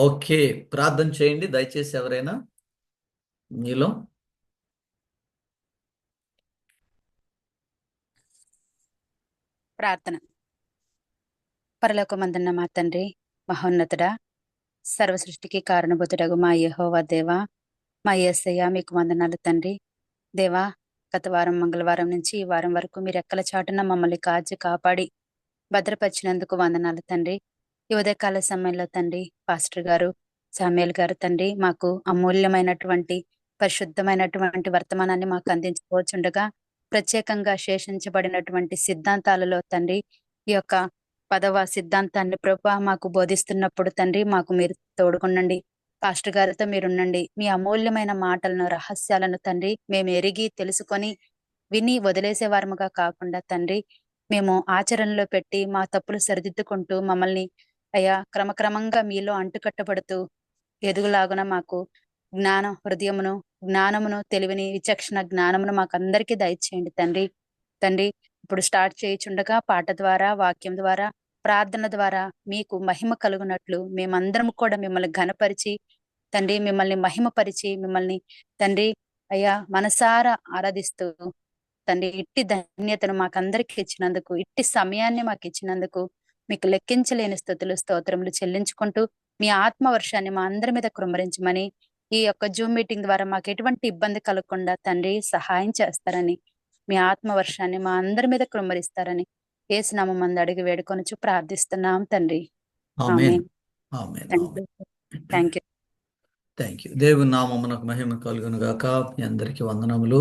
Okay. ప్రార్థన చేయండి దయచేసి ఎవరైనా మీలో. ప్రార్థన. పరలోకమందున్న మా తండ్రి, మహోన్నతుడా, సర్వ సృష్టికి కారణభూతుడగు మా యెహోవా దేవా, మా యేసయ్య మీకు వందనాలు తండ్రి. దేవా, గత వారం మంగళవారం నుంచి ఈ వారం వరకు మీ రెక్కల చాటున మమ్మల్ని కాచి కాపాడి భద్రపరిచినందుకు వందనాలు తండ్రి. ఈ ఉదయకాల సమయంలో తండ్రి పాస్టర్ గారు, సామ్యుయల్ గారు తండ్రి మాకు అమూల్యమైనటువంటి పరిశుద్ధమైనటువంటి వర్తమానాన్ని మాకు అందించుకోవచ్చుండగా, ప్రత్యేకంగా శేషించబడినటువంటి సిద్ధాంతాలలో తండ్రి ఈ యొక్క 10వ సిద్ధాంతాన్ని ప్రభా మాకు బోధిస్తున్నప్పుడు తండ్రి మాకు మీరు తోడుకుండండి. పాస్టర్ గారితో మీరుండండి. మీ అమూల్యమైన మాటలను, రహస్యాలను తండ్రి మేము ఎరిగి తెలుసుకొని విని వదిలేసే వారముగా కాకుండా తండ్రి మేము ఆచరణలో పెట్టి మా తప్పులు సరిదిద్దుకుంటూ మమ్మల్ని అయ్యా క్రమక్రమంగా మీలో అంటుకట్టబడుతూ ఎదుగులాగున మాకు హృదయమును, జ్ఞానమును, తెలివిని, విచక్షణ జ్ఞానమును మాకందరికీ దయచేయండి తండ్రి. తండ్రి, ఇప్పుడు స్టార్ట్ చేయుచుండగా పాట ద్వారా, వాక్యం ద్వారా, ప్రార్థన ద్వారా మీకు మహిమ కలుగునట్లు మేమందరం కూడా మిమ్మల్ని ఘనపరిచి తండ్రి మిమ్మల్ని మహిమపరిచి మిమ్మల్ని తండ్రి అయ్యా మనసారా ఆరాధిస్తూ తండ్రి ఇట్టి ధన్యతను మాకందరికి ఇచ్చినందుకు, ఇట్టి సమయాన్ని మాకు ఇచ్చినందుకు మీకు లెక్కించలేని స్తుతులు, స్తోత్రములు చెల్లించుకుంటూ మీ ఆత్మ వర్షాన్ని మా అందరి మీద కుమ్మరించమని, ఈ యొక్క జూమ్ మీటింగ్ ద్వారా మాకు ఎటువంటి ఇబ్బంది కలగకుండా తండ్రి సహాయం చేస్తారని, మీ ఆత్మ వర్షాన్ని మా అందరి మీద కుమ్మరిస్తారని యేసు నామమున అడిగి వేడుకొనుచు ప్రార్థిస్తున్నాం తండ్రి. Amen. Amen. Amen. Amen. Thank you. Thank you. దేవుని నామమునకు మహిమ కలుగును గాక. మీ అందరికీ వందనములు.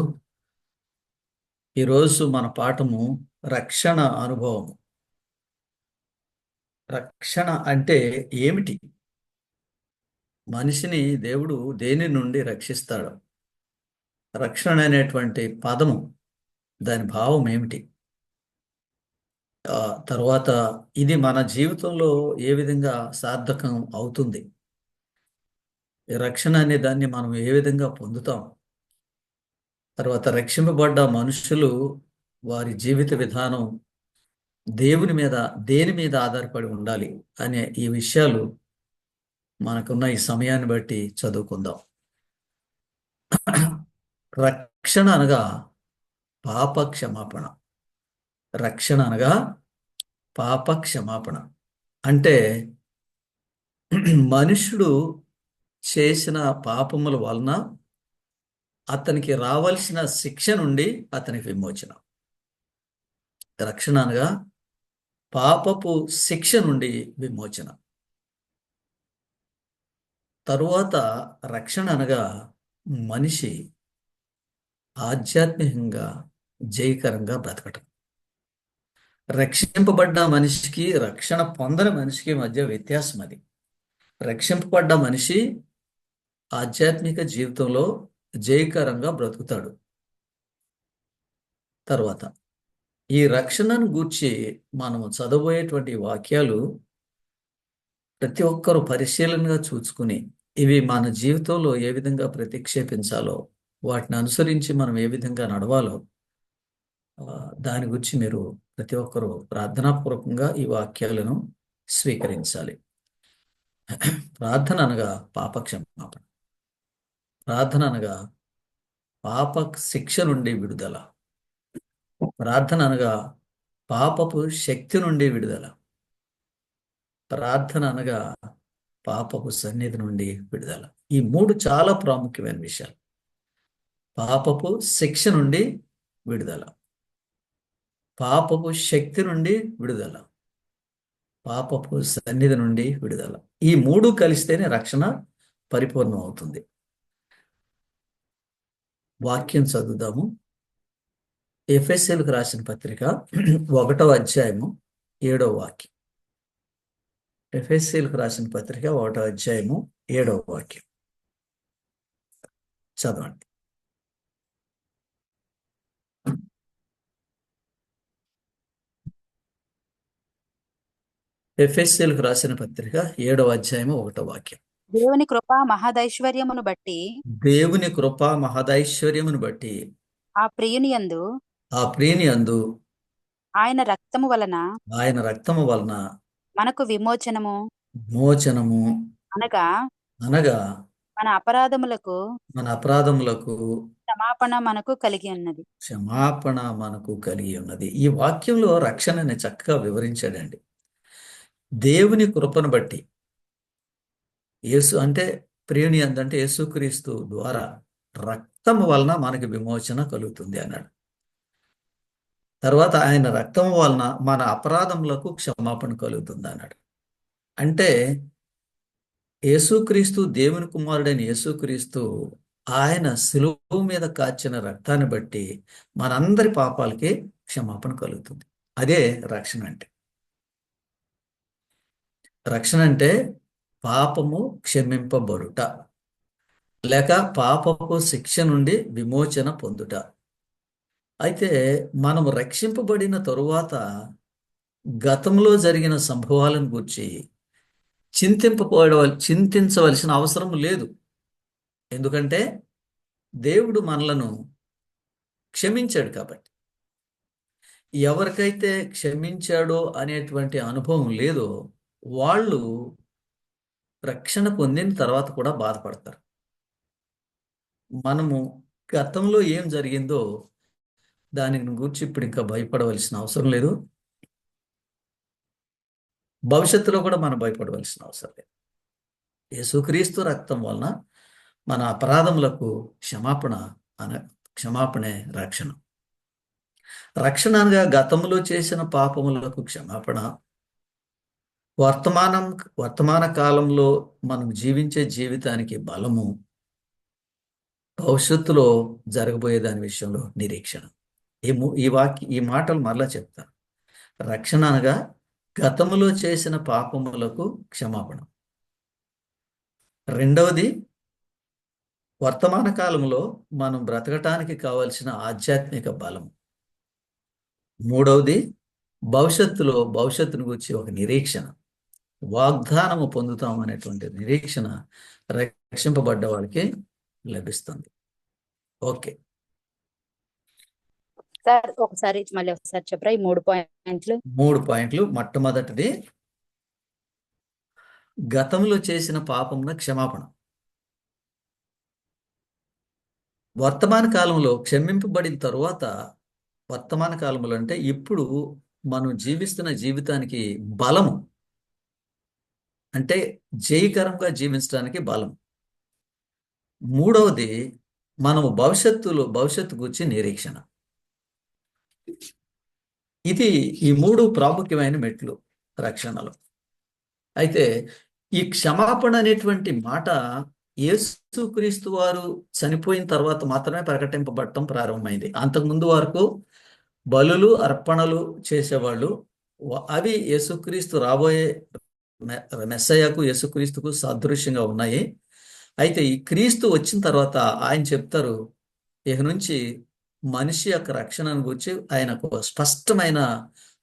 ఈరోజు మన పాఠము రక్షణ అనుభవం. రక్షణ అంటే ఏమిటి? మనిషిని దేవుడు దేని నుండి రక్షిస్తాడు? రక్షణ అనేటువంటి పదము, దాని భావం ఏమిటి? తర్వాత ఇది మన జీవితంలో ఏ విధంగా సార్థకం అవుతుంది? ఈ రక్షణ అనే దాన్ని మనం ఏ విధంగా పొందుతాం? తర్వాత రక్షింపబడ్డ మనుషులు వారి జీవిత విధానం దేవుని మీద దేని మీద ఆధారపడి ఉండాలి అనే ఈ విషయాలు మనకున్న ఈ సమయాన్ని బట్టి చదువుకుందాం. రక్షణ అనగా పాప క్షమాపణ. రక్షణ అనగా పాప క్షమాపణ అంటే మనుషుడు చేసిన పాపముల వలన అతనికి రావాల్సిన శిక్ష నుండి అతనికి విమోచన. రక్షణ అనగా పాపపు శిక్ష నుండి విమోచన. తరువాత రక్షణ అనగా మనిషి ఆధ్యాత్మికంగా జయకరంగా బ్రతకటం. రక్షింపబడ్డ మనిషికి, రక్షణ పొందని మనిషికి మధ్య వ్యత్యాసం అది. రక్షింపబడ్డ మనిషి ఆధ్యాత్మిక జీవితంలో జయకరంగా బ్రతుకుతాడు. తర్వాత ఈ రక్షణను గూర్చి మనము చదవబోయేటువంటి వాక్యాలు ప్రతి ఒక్కరూ పరిశీలనగా చూసుకుని ఇవి మన జీవితంలో ఏ విధంగా ప్రతిక్షేపించాలో, వాటిని అనుసరించి మనం ఏ విధంగా నడవాలో దాని గురించి మీరు ప్రతి ఒక్కరూ ప్రార్థనాపూర్వకంగా ఈ వాక్యాలను స్వీకరించాలి. ప్రార్థన అనగా పాప క్షమాపణ. ప్రార్థన అనగా పాప శిక్ష నుండి విడుదల. ప్రార్థన అనగా పాపపు శక్తి నుండి విడుదల. ప్రార్థన అనగా పాపపు సన్నిధి నుండి విడుదల. ఈ మూడు చాలా ప్రాముఖ్యమైన విషయాలు. పాపపు శిక్ష నుండి విడుదల, పాపపు శక్తి నుండి విడుదల, పాపపు సన్నిధి నుండి విడుదల. ఈ మూడు కలిస్తేనే రక్షణ పరిపూర్ణం అవుతుంది. వాక్యం చదువుదాము. ఎఫెసీయులకు రాసిన పత్రిక 1వ అధ్యాయము 7వ వాక్యం. ఎఫెసీయులకు రాసిన పత్రిక 1వ అధ్యాయము 7వ వాక్యం చదవండి. ఎఫెసీయులకు రాసిన పత్రిక 7వ అధ్యాయము 1వ వాక్యం. దేవుని కృపా మహదైశ్వర్యమును బట్టి దేవుని కృపా మహదైశ్వర్యమును బట్టి ఆ ప్రియుని యందు ఆ ప్రియుని యందు ఆయన రక్తము వలన ఆయన రక్తము వలన మనకు విమోచనము, మోచనము, అనగా అనగా మన అపరాధములకు మన అపరాధములకు క్షమాపణ మనకు కలిగి ఉన్నది. క్షమాపణ మనకు కలిగి ఉన్నది. ఈ వాక్యంలో రక్షణని చక్కగా వివరించాడండి. దేవుని కృపను బట్టి యేసు అంటే ప్రియుని అందంటే యేసుక్రీస్తు ద్వారా రక్తం వలన మనకి విమోచన కలుగుతుంది అన్నాడు. తర్వాత ఆయన రక్తం వలన మన అపరాధములకు క్షమాపణ కలుగుతుంది అన్నాడు. అంటే యేసుక్రీస్తు దేవుని కుమారుడైన యేసుక్రీస్తు ఆయన శిలువ మీద కాచిన రక్తాన్ని బట్టి మనందరి పాపాలకి క్షమాపణ కలుగుతుంది. అదే రక్షణ అంటే. రక్షణ అంటే పాపము క్షమింపబడుట, లేక పాపపు శిక్ష నుండి విమోచన పొందుట. అయితే మనము రక్షింపబడిన తరువాత గతంలో జరిగిన సంభవాలను గురించి చింతించవలసిన అవసరం లేదు. ఎందుకంటే దేవుడు మనలను క్షమించాడు కాబట్టి. ఎవరికైతే క్షమించాడో అనేటువంటి అనుభవం లేదో వాళ్ళు రక్షణ పొందిన తర్వాత కూడా బాధపడతారు. మనము గతంలో ఏం జరిగిందో దాని గురించి ఇప్పుడు ఇంకా భయపడవలసిన అవసరం లేదు. భవిష్యత్తులో కూడా మనం భయపడవలసిన అవసరం లేదు. యేసుక్రీస్తు రక్తం వలన మన అపరాధములకు క్షమాపణే రక్షణ. రక్షణ అనగా గతంలో చేసిన పాపములకు క్షమాపణ, వర్తమాన కాలంలో మనం జీవించే జీవితానికి బలము, భవిష్యత్తులో జరగబోయే దాని విషయంలో నిరీక్షణ. ఈ మాటలు మరలా చెప్తాను. రక్షణ అనగా గతములో చేసిన పాపములకు క్షమాపణ. రెండవది, వర్తమాన కాలంలో మనం బ్రతకటానికి కావలసిన ఆధ్యాత్మిక బలం. మూడవది, భవిష్యత్తును గురించి ఒక నిరీక్షణ, వాగ్దానము పొందుతాం అనేటువంటి నిరీక్షణ రక్షింపబడ్డ వాడికి లభిస్తుంది. ఓకే సార్, మళ్ళీ ఒకసారి చెప్పరా ఈ 3 పాయింట్లు? 3 పాయింట్లు. మొట్టమొదటిది, గతంలో చేసిన పాపమున క్షమాపణ. వర్తమాన కాలంలో క్షమింపబడిన తరువాత, వర్తమాన కాలంలో అంటే ఇప్పుడు మనం జీవిస్తున్న జీవితానికి బలము, అంటే జయకరంగా జీవించడానికి బలం. మూడవది, మనము భవిష్యత్తు గురించి నిరీక్షణ. ఈ 3 ప్రాముఖ్యమైన మెట్లు రక్షణలో. అయితే ఈ క్షమాపణ అనేటువంటి మాట యేసుక్రీస్తు వారు చనిపోయిన తర్వాత మాత్రమే ప్రకటింపబడటం ప్రారంభమైంది. అంతకుముందు వరకు బలులు అర్పణలు చేసేవాళ్ళు. అవి యేసుక్రీస్తు రాబోయే మెస్సయ్యకు యేసుక్రీస్తుకు సాదృశ్యంగా ఉన్నాయి. అయితే ఈ క్రీస్తు వచ్చిన తర్వాత ఆయన చెప్తారు, ఇక నుంచి మనిషి యొక్క రక్షణను గురించి ఆయనకు స్పష్టమైన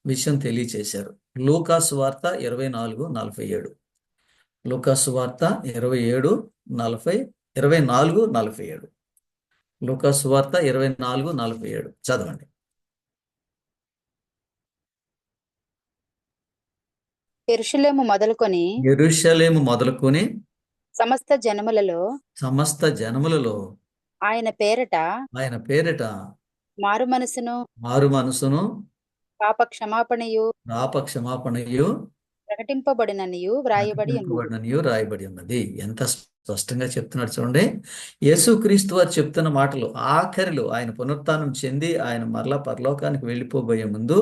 విషయం తెలియచేశారు. లూకాసు వార్త 24:47. లూకాసు వార్త 24:47. లూకాసు వార్త 24:47 చదవండి. యెరూషలేము మొదలుకొని సమస్త జనములలో ఆయన పేరట మారు మనసును పాప క్షమాపణయు ప్రకటింపబడిననియు రాయబడి ఉన్నది. ఎంత స్పష్టంగా చెప్తున్నాడు చూడండి. యేసుక్రీస్తు వారు చెప్తున్న మాటలు ఆఖరిలో ఆయన పునరుత్థానం చెంది ఆయన మరలా పరలోకానికి వెళ్ళిపోబోయే ముందు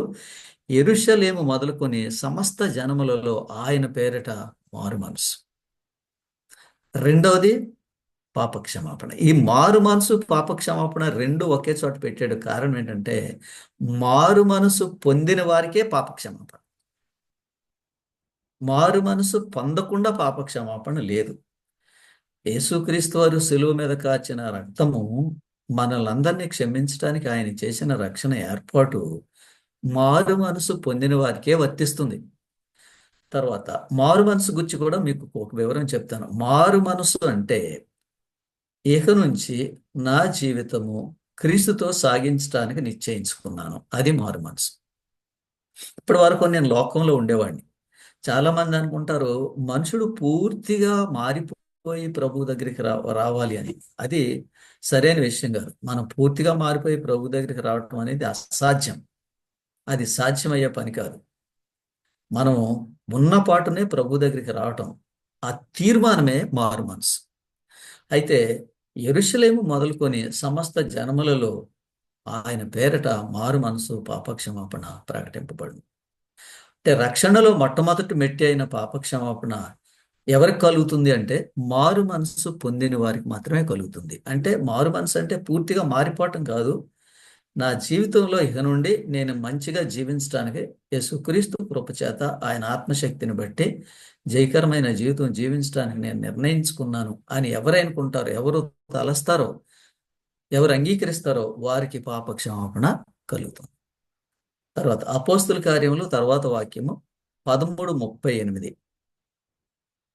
యెరూషలేము మొదలుకొని సమస్త జనములలో ఆయన పేరిట మారు మనసు. రెండవది, పాపక్షమాపణ. ఈ మారు మనసు పాపక్షమాపణ రెండు ఒకే చోట పెట్టాడు. కారణం ఏంటంటే మారు మనసు పొందిన వారికే పాపక్షమాపణ, మారు మనసు పొందకుండా పాపక్షమాపణ లేదు. యేసుక్రీస్తు వారు శిలువ మీద కాచిన రక్తము మనల్ని క్షమించడానికి ఆయన చేసిన రక్షణ ఏర్పాటు మారు మనసు పొందిన వారికే వర్తిస్తుంది. తర్వాత మారు మనసు గురించి కూడా మీకు ఒక వివరం చెప్తాను. మారు మనసు అంటే ఇక నుంచి నా జీవితము క్రీస్తుతో సాగించడానికి నిశ్చయించుకున్నాను, అది మారు మనసు. ఇప్పటి వరకు నేను లోకంలో ఉండేవాడిని, చాలా మంది అనుకుంటారు మనుషుడు పూర్తిగా మారిపోయి ప్రభు దగ్గరికి రావాలి అని. అది సరైన విషయం కాదు. మనం పూర్తిగా మారిపోయి ప్రభు దగ్గరికి రావటం అనేది అసాధ్యం. అది సాధ్యమయ్యే పని కాదు. మనం ఉన్న పాటునే ప్రభు దగ్గరికి రావటం, ఆ తీర్మానమే మారు మనసు. అయితే యెరూషలేము మొదలుకొని సమస్త జనములలో ఆయన పేరట మారు మనసు పాపక్షమాపణ ప్రకటింపబడింది. అంటే రక్షణలో మొట్టమొదటి మెట్టి అయిన పాపక్షమాపణ ఎవరికి కలుగుతుంది అంటే మారు మనసు పొందిన వారికి మాత్రమే కలుగుతుంది. అంటే మారు మనసు అంటే పూర్తిగా మారిపోవటం కాదు. నా జీవితంలో ఇక నుండి నేను మంచిగా జీవించడానికి యేసుక్రీస్తు కృపచేత ఆయన ఆత్మశక్తిని బట్టి జయకరమైన జీవితం జీవించడానికి నేను నిర్ణయించుకున్నాను అని ఎవరనుకుంటారో, ఎవరు తలస్తారో, ఎవరు అంగీకరిస్తారో వారికి పాప క్షమాపణ కలుగుతుంది. తర్వాత అపోస్తుల కార్యములు తర్వాత వాక్యము 13:38.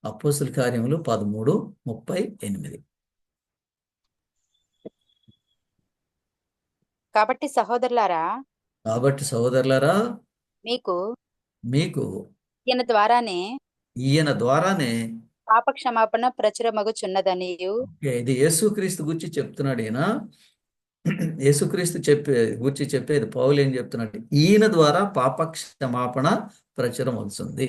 అపోస్తుల కార్యములు 13:38. కాబట్టి సహోదరులారా, కాబట్టి సహోదరులారా, మీకు మీకు ఈయన ద్వారానే ఈయన ద్వారానే, పాప క్షమాపణ ప్రచురమగుచున్నదనియు. ఇది యేసుక్రీస్తు గురించి చెప్తున్నాడు ఈయన. యేసుక్రీస్తు గురించి చెప్పేది పౌలు ఏం చెప్తున్నాడు? ఈయన ద్వారా పాప క్షమాపణ ప్రచురం అవుతుంది.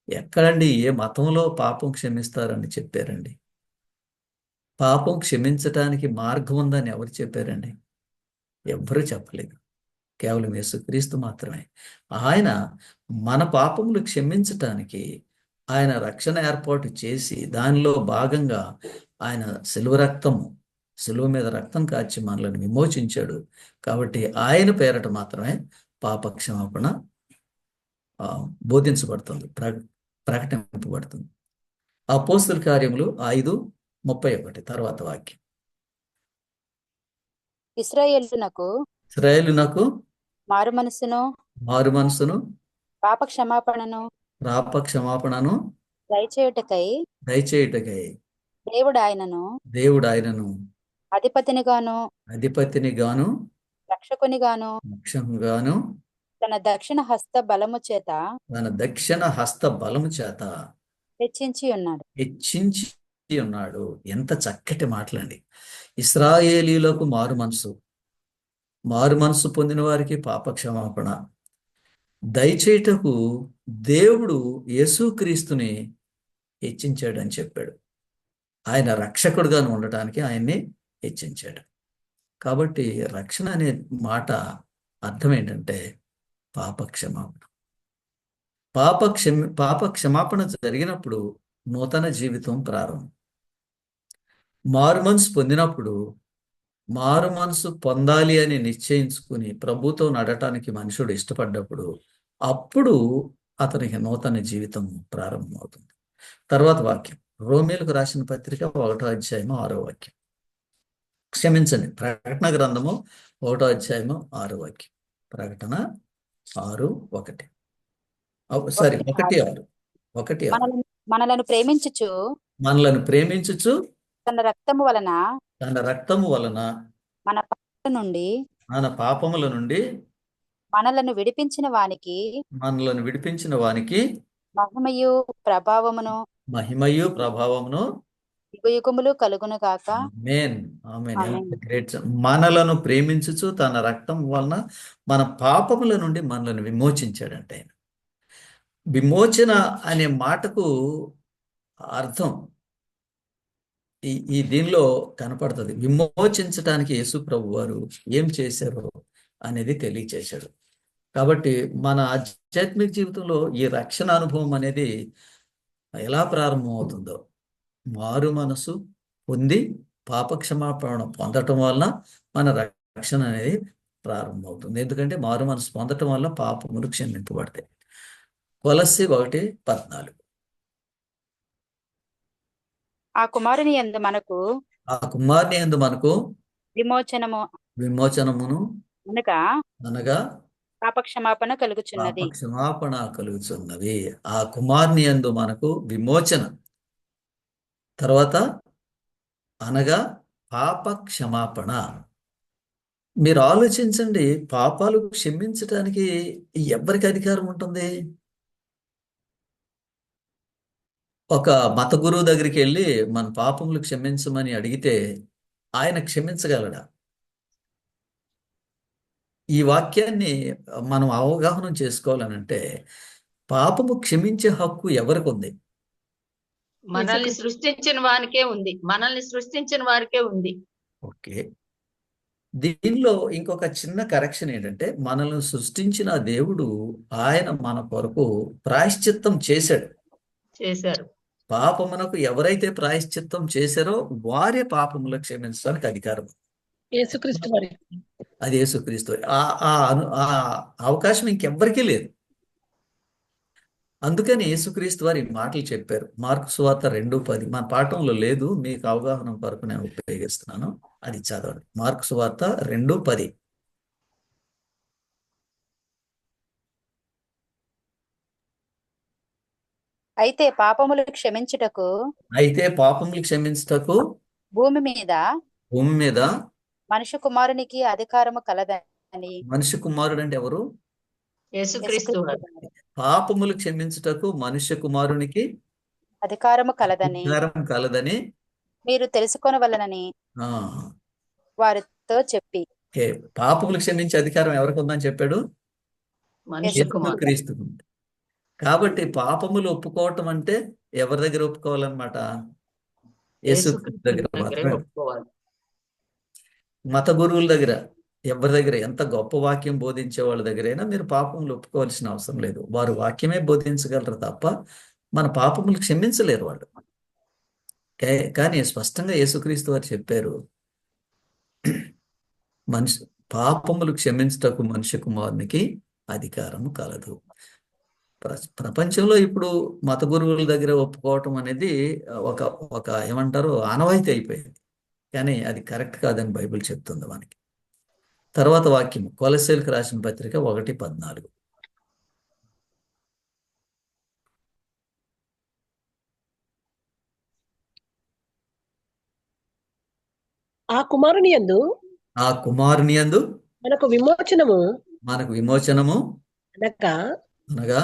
ఎక్కడండి ఏ మతంలో పాపం క్షమిస్తారని చెప్పారండి? పాపం క్షమించటానికి మార్గం ఉందని ఎవరు చెప్పారండి? ఎవ్వరూ చెప్పలేదు. కేవలం యేసుక్రీస్తు మాత్రమే. ఆయన మన పాపములు క్షమించటానికి ఆయన రక్షణ ఏర్పాటు చేసి దానిలో భాగంగా ఆయన శిలువ మీద రక్తం కార్చి మనల్ని విమోచించాడు. కాబట్టి ఆయన పేరట మాత్రమే పాప క్షమాపణ బోధించబడుతుంది, ప్రకటింపబడుతుంది. అపోస్తుల కార్యములు 5:31 తర్వాత వాక్యం. ఇశ్రాయేలునకు మారు మనసును మారు మనసును పాప క్షమాపణను దయచేయుటకై దేవుడు ఆయనను అధిపతిని గాను రక్షకునిగాను తన దక్షిణ హస్త బలము చేత హెచ్చించి ఉన్నాడు. ఎంత చక్కటి మాటలండి. ఇశ్రాయేలీలకు మారు మనసు పొందిన వారికి పాప క్షమాపణ దయచేయుటకు దేవుడు యేసుక్రీస్తుని హెచ్చించాడని చెప్పాడు. ఆయన రక్షకుడుగా ఉండటానికి ఆయన్ని హెచ్చించాడు. కాబట్టి రక్షణ అనే మాట అర్థం ఏంటంటే పాప క్షమాపణ. పాప క్షమాపణ జరిగినప్పుడు నూతన జీవితం ప్రారంభం. మారు మనసు పొందినప్పుడు, మారు మనసు పొందాలి అని నిశ్చయించుకుని ప్రభుతో నడటానికి మనుషుడు ఇష్టపడ్డప్పుడు అప్పుడు అతనికి నూతన జీవితం ప్రారంభమవుతుంది. తర్వాత వాక్యం రోమీలకు రాసిన పత్రిక 1:6. క్షమించండి, ప్రకటన గ్రంథము 1:6. ప్రకటన 6:1. సారీ 1:6. మనలను ప్రేమించుచు తన రక్తము వలన మన పాపముల నుండి మనలను విడిపించిన వానికి మహిమయు ప్రభావమును యుగయుగములు కలుగును గాక. ఆమేన్. గ్రేట్. మనలను ప్రేమించుచు తన రక్తం వలన మన పాపముల నుండి మనలను విమోచించాడంటే ఆయన. విమోచన అనే మాటకు అర్థం ఈ దీనిలో కనపడుతుంది. విమోచించడానికి యేసు ప్రభు వారు ఏం చేశారో అనేది తెలియచేశాడు. కాబట్టి మన ఆధ్యాత్మిక జీవితంలో ఈ రక్షణ అనుభవం అనేది ఎలా ప్రారంభమవుతుందో, మారు మనసు పొంది పాప క్షమాపణ పొందటం వలన మన రక్షణ అనేది ప్రారంభమవుతుంది. ఎందుకంటే మారు మనసు పొందటం వల్ల పాపములు క్షమింపబడతాయి. కొలస్సీ 1:14. ఆ కుమారుని యందు మనకు విమోచనమును అనగా పాప క్షమాపణ కలుగుచున్నది. ఆ కుమారుని యందు మనకు విమోచన, తర్వాత అనగా పాప క్షమాపణ. మీరు ఆలోచించండి, పాపాలు క్షమించటానికి ఎవరికి అధికారం ఉంటుంది? ఒక మత గురువు దగ్గరికి వెళ్ళి మన పాపములు క్షమించమని అడిగితే ఆయన క్షమించగలడా? ఈ వాక్యాన్ని మనం అవగాహన చేసుకోవాలనంటే పాపము క్షమించే హక్కు ఎవరికి ఉంది? మనల్ని సృష్టించిన వానికే ఉంది. మనల్ని సృష్టించిన వారికే ఉంది. ఓకే. దీనిలో ఇంకొక చిన్న కరెక్షన్ ఏంటంటే మనల్ని సృష్టించిన దేవుడు ఆయన మన కొరకు ప్రాయశ్చిత్తం చేశాడు. చేశారు. పాపమునకు ఎవరైతే ప్రాయశ్చిత్తం చేశారో వారే పాపములు క్షమించడానికి అధికారం. యేసుక్రీస్తు వారి అది యేసుక్రీస్తు. ఆ అవకాశం ఇంకెవ్వరికీ లేదు. అందుకని యేసుక్రీస్తు వారి మాటలు చెప్పారు. మార్కు సువార్త 2:10 మన పాఠంలో లేదు, మీకు అవగాహన కొరకు నేను ఉపయోగిస్తున్నాను. అది చదవండి. మార్కు సువార్త 2:10. అయితే పాపములు క్షమించుటకు అయితే పాపములు క్షమించుటకు భూమి మీద భూమి మీద మనుష్య కుమారునికి అధికారము కలదని మనిషి కుమారుడు అంటే ఎవరు? యేసుక్రీస్తు వారు. పాపములు క్షమించుటకు మనుష్య కుమారునికి అధికారము కలదని అధికారం కలదని మీరు తెలుసుకొనవలనని ఆ, వారితో చెప్పి ఓకే. పాపములు క్షమించే అధికారం ఎవరికి ఉందని చెప్పాడు? మనుష్య కుమారుడు. యేసుక్రీస్తుకు ఉంది. కాబట్టి పాపములు ఒప్పుకోవటం అంటే ఎవరి దగ్గర ఒప్పుకోవాలన్నమాట? యేసుక్రీస్తు దగ్గర దగ్గరే మాత్రమే. ఒప్పుకోవాలి. మత గురువుల దగ్గర, ఎవరి దగ్గర, ఎంత గొప్ప వాక్యం బోధించే వాళ్ళ దగ్గరైనా మీరు పాపములు ఒప్పుకోవాల్సిన అవసరం లేదు. వారు వాక్యమే బోధించగలరు తప్ప మన పాపములు క్షమించలేరు వాళ్ళు. కానీ స్పష్టంగా యేసుక్రీస్తు వారు చెప్పారు, మనిషి పాపములు క్షమించుటకు మనిషి కుమారునికి అధికారము కలదు. ప్రపంచంలో ఇప్పుడు మత గురువుల దగ్గర ఒప్పుకోవటం అనేది ఒక ఒక ఏమంటారు ఆనవాయితీ అయిపోయింది. కానీ అది కరెక్ట్ కాదని బైబిల్ చెప్తుంది మనకి. తర్వాత వాక్యం కొలస్సీలకు రాసిన పత్రిక 1:14. ఆ కుమారుని యందు ఆ కుమారుని యందు మనకు విమోచనము మనకు విమోచనము అనగా అనగా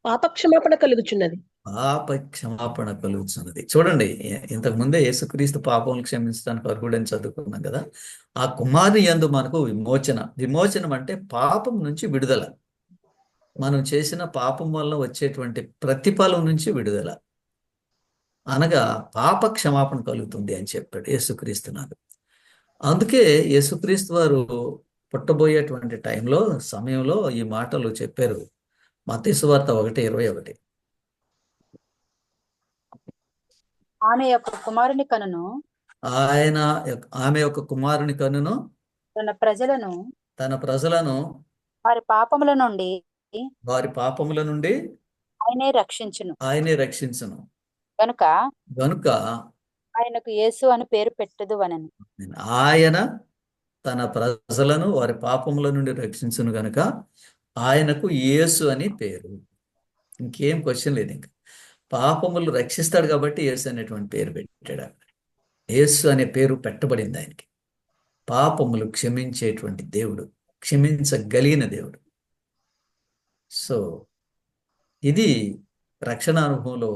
పాపక్షమాపణ కలుగుచున్నది. పాప క్షమాపణ కలుగుతున్నది. చూడండి, ఇంతకు ముందే యేసుక్రీస్తు పాపములు క్షమించడానికి అర్హుడని చదువుకున్నాం కదా. ఆ కుమారుని యందు మనకు విమోచనం అంటే పాపం నుంచి విడుదల. మనం చేసిన పాపం వల్ల వచ్చేటువంటి ప్రతిఫలం నుంచి విడుదల, అనగా పాప క్షమాపణ కలుగుతుంది అని చెప్పాడు యేసుక్రీస్తు నాకు. అందుకే యేసుక్రీస్తు వారు పుట్టబోయేటువంటి సమయంలో ఈ మాటలు చెప్పారు. మత్తయి సువార్త 1:21. ఆమె యొక్క కుమారుని కనును ఆమె యొక్క కుమారుని కనును తన ప్రజలను వారి పాపముల నుండి ఆయనే రక్షించును గనుక ఆయనకు యేసు అని పేరు పెట్టదు అనను. ఆయన తన ప్రజలను వారి పాపముల నుండి రక్షించును గనుక ఆయనకు యేసు అని పేరు. ఇంకేం క్వశ్చన్ లేదు. ఇంకా పాపములు రక్షిస్తాడు కాబట్టి యేసు అనేటువంటి పేరు పెట్టాడు. యేసు అనే పేరు పెట్టబడింది ఆయనకి. పాపములు క్షమించేటువంటి దేవుడు, క్షమించగలిగిన దేవుడు. సో ఇది రక్షణ అనుభవంలో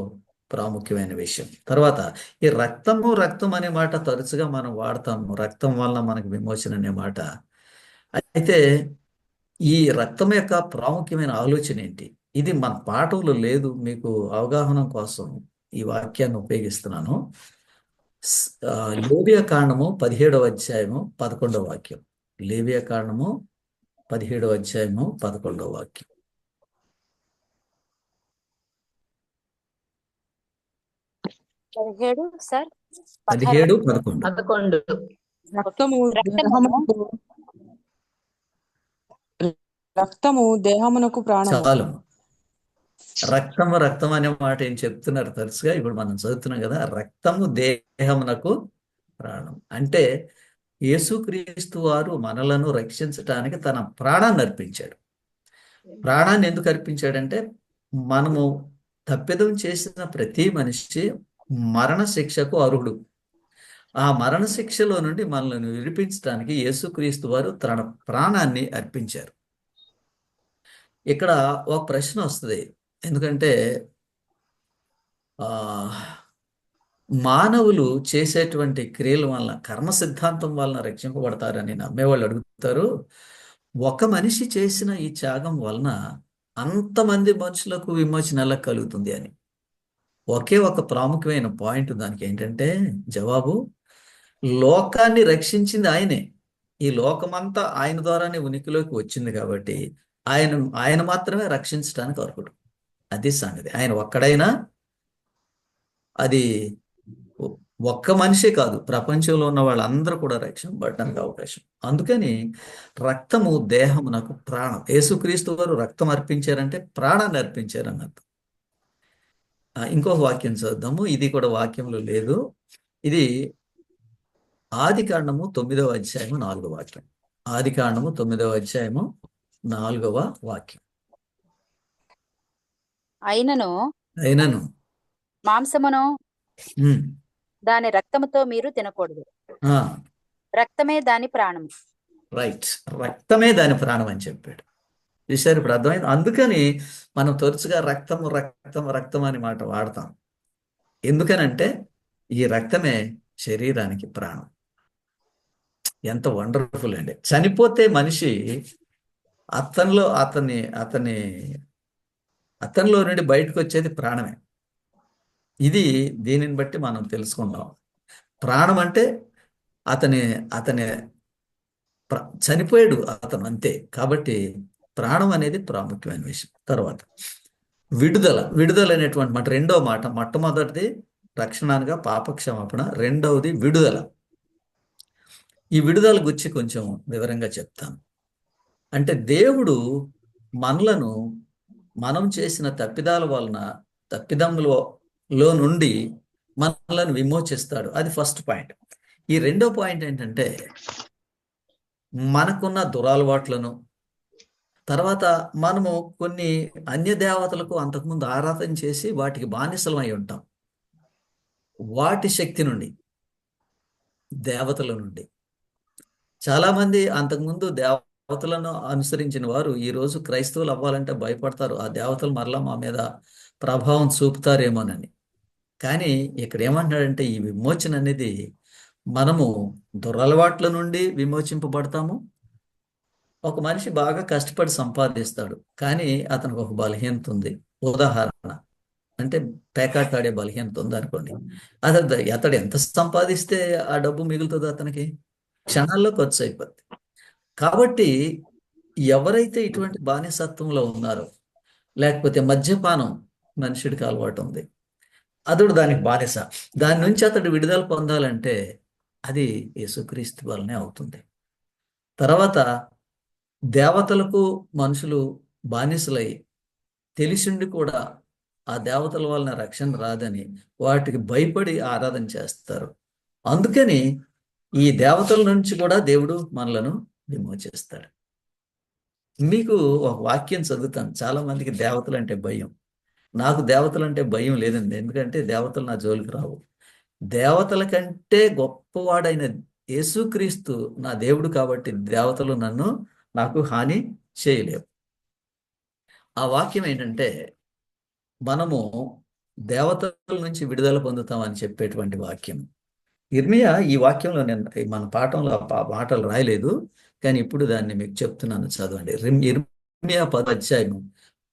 ప్రాముఖ్యమైన విషయం. తర్వాత ఈ రక్తం అనే మాట తరచుగా మనం వాడతాము. రక్తం వలన మనకు విమోచన అనే మాట. అయితే ఈ రక్తం యొక్క ప్రాముఖ్యమైన ఆలోచన ఏంటి? ఇది మన పాఠంలో లేదు. మీకు అవగాహన కోసం ఈ వాక్యాన్ని ఉపయోగిస్తున్నాను. లేవియా కాండము 17వ అధ్యాయము 11వ వాక్యం. లేవియా కాండము 17వ అధ్యాయము 11వ వాక్యం. సార్ 17, 11. 11. రక్తము దేహమునకు ప్రాణము. చాలు. రక్తం అనే మాట ఏం చెప్తున్నారు తరచుగా. ఇప్పుడు మనం చదువుతున్నాం కదా, రక్తము దేహమునకు ప్రాణం. అంటే యేసుక్రీస్తు వారు మనలను రక్షించటానికి తన ప్రాణాన్ని అర్పించాడు. ప్రాణాన్ని ఎందుకు అర్పించాడంటే మనము తప్పిదం చేసిన ప్రతి మనిషి మరణ శిక్షకు అర్హుడు. ఆ మరణ శిక్షలో నుండి మనల్ని విడిపించడానికి యేసుక్రీస్తు వారు తన ప్రాణాన్ని అర్పించారు. ఇక్కడ ఒక ప్రశ్న వస్తుంది. ఎందుకంటే ఆ మానవులు చేసేటువంటి క్రియల వలన కర్మ సిద్ధాంతం వలన రక్షింపబడతారని నమ్మేవాళ్ళు అడుగుతారు. ఒక మనిషి చేసిన ఈ త్యాగం వలన అంతమంది మనుషులకు విమోచన ఎలా కలుగుతుంది అని ఒకే ఒక ప్రాముఖ్యమైన పాయింట్ దానికి ఏంటంటే జవాబు, లోకాన్ని రక్షించింది ఆయనే. ఈ లోకమంతా ఆయన ద్వారానే ఉనికిలోకి వచ్చింది కాబట్టి ఆయన ఆయన మాత్రమే రక్షించడానికి అర్హుడు. అది సంగతి. ఆయన ఒక్కడైనా అది ఒక్క మనిషే కాదు, ప్రపంచంలో ఉన్న వాళ్ళందరూ కూడా రక్షింపబడడానికి అవకాశం. అందుకని రక్తము దేహమునకు ప్రాణం. యేసుక్రీస్తు వారు రక్తం అర్పించారంటే ప్రాణాన్ని అర్పించారు అన్నట్టు. ఇంకొక వాక్యం చదువుదాము. ఇది కూడా వాక్యంలో లేదు. ఇది ఆదికాండము 9వ అధ్యాయము 4వ వాక్యం. ఆదికాండము 9వ అధ్యాయము 4వ వాక్యం. అయినను అయినను మాంసమును ఉమ్, దాని రక్తముతో మీరు తినకూడదు. ఆ, రక్తమే దాని ప్రాణము. రైట్. రక్తమే దాని ప్రాణం అని చెప్పాడు. చూశారు ఇప్పుడు అర్థమైంది. అందుకని మనం తరచుగా రక్తము రక్తం రక్తం అనే మాట వాడతాం. ఎందుకనంటే ఈ రక్తమే శరీరానికి ప్రాణం. ఎంత వండర్ఫుల్ అండి. చనిపోతే మనిషి అతనిలో అతని అతని అతనిలో నుండి బయటకు వచ్చేది ప్రాణమే. ఇది దీనిని బట్టి మనం తెలుసుకుందాం. ప్రాణం అంటే అతని అతని చనిపోయాడు అతను, అంతే. కాబట్టి ప్రాణం అనేది ప్రాముఖ్యమైన విషయం. తర్వాత విడుదల. విడుదల అనేటువంటి మాట రెండో మాట. మొట్టమొదటిది రక్షణ అనగా పాపక్షమాపణ, రెండవది విడుదల. ఈ విడుదల గురించి కొంచెం వివరంగా చెప్తాను. అంటే దేవుడు మనలను మనం చేసిన తప్పిదాల వలన తప్పిదములో నుండి మనలను విమోచిస్తాడు. అది ఫస్ట్ పాయింట్. ఈ రెండో పాయింట్ ఏంటంటే మనకున్న దురలవాట్లను, తర్వాత మనము కొన్ని అన్య దేవతలకు అంతకుముందు ఆరాధన చేసి వాటికి బానిసలమై ఉంటాం. వాటి శక్తి నుండి, దేవతల నుండి చాలామంది అంతకుముందు దేవతలను అనుసరించిన వారు ఈరోజు క్రైస్తవులు అవ్వాలంటే భయపడతారు. ఆ దేవతలు మరలా మా మీద ప్రభావం చూపుతారేమోనని. కానీ ఇక్కడ ఏమంటున్నాడంటే ఈ విమోచన అనేది మనము దురలవాట్ల నుండి విమోచింపబడతాము. ఒక మనిషి బాగా కష్టపడి సంపాదిస్తాడు, కానీ అతనికి ఒక బలహీనత ఉంది. ఉదాహరణ అంటే పేకాట ఆడే బలహీనత ఉంది అనుకోండి. అతడు ఎంత సంపాదిస్తే ఆ డబ్బు మిగులుతుందో అతనికి క్షణాల్లో ఖర్చు అయిపోద్ది. కాబట్టి ఎవరైతే ఇటువంటి బానిసత్వంలో ఉన్నారో, లేకపోతే మద్యపానం మనుషుడికి అలవాటు ఉంది, అతడు దానికి బానిస. దాని నుంచి అతడు విడుదల పొందాలంటే అది యేసుక్రీస్తు వల్లనే అవుతుంది. తర్వాత దేవతలకు మనుషులు బానిసలై తెలిసిండి కూడా ఆ దేవతల వలన రక్షణ రాదని వాటికి భయపడి ఆరాధన చేస్తారు. అందుకని ఈ దేవతల నుంచి కూడా దేవుడు మనలను విమోచిస్తాడు. మీకు ఒక వాక్యం చదువుతాను. చాలా మందికి దేవతలు అంటే భయం. నాకు దేవతలు అంటే భయం లేదండి. ఎందుకంటే దేవతలు నా జోలికి రావు. దేవతల కంటే గొప్పవాడైన యేసుక్రీస్తు నా దేవుడు కాబట్టి దేవతలు నాకు హాని చేయలేవు. ఆ వాక్యం ఏంటంటే మనము దేవతల నుంచి విడుదల పొందుతామని చెప్పేటువంటి వాక్యం. ఇర్మియా ఈ వాక్యంలో నేను మన పాఠంలో ఆ మాటలు రాయలేదు, కానీ ఇప్పుడు దాన్ని మీకు చెప్తున్నాను, చదవండి. ఇర్మియా 10వ అధ్యాయం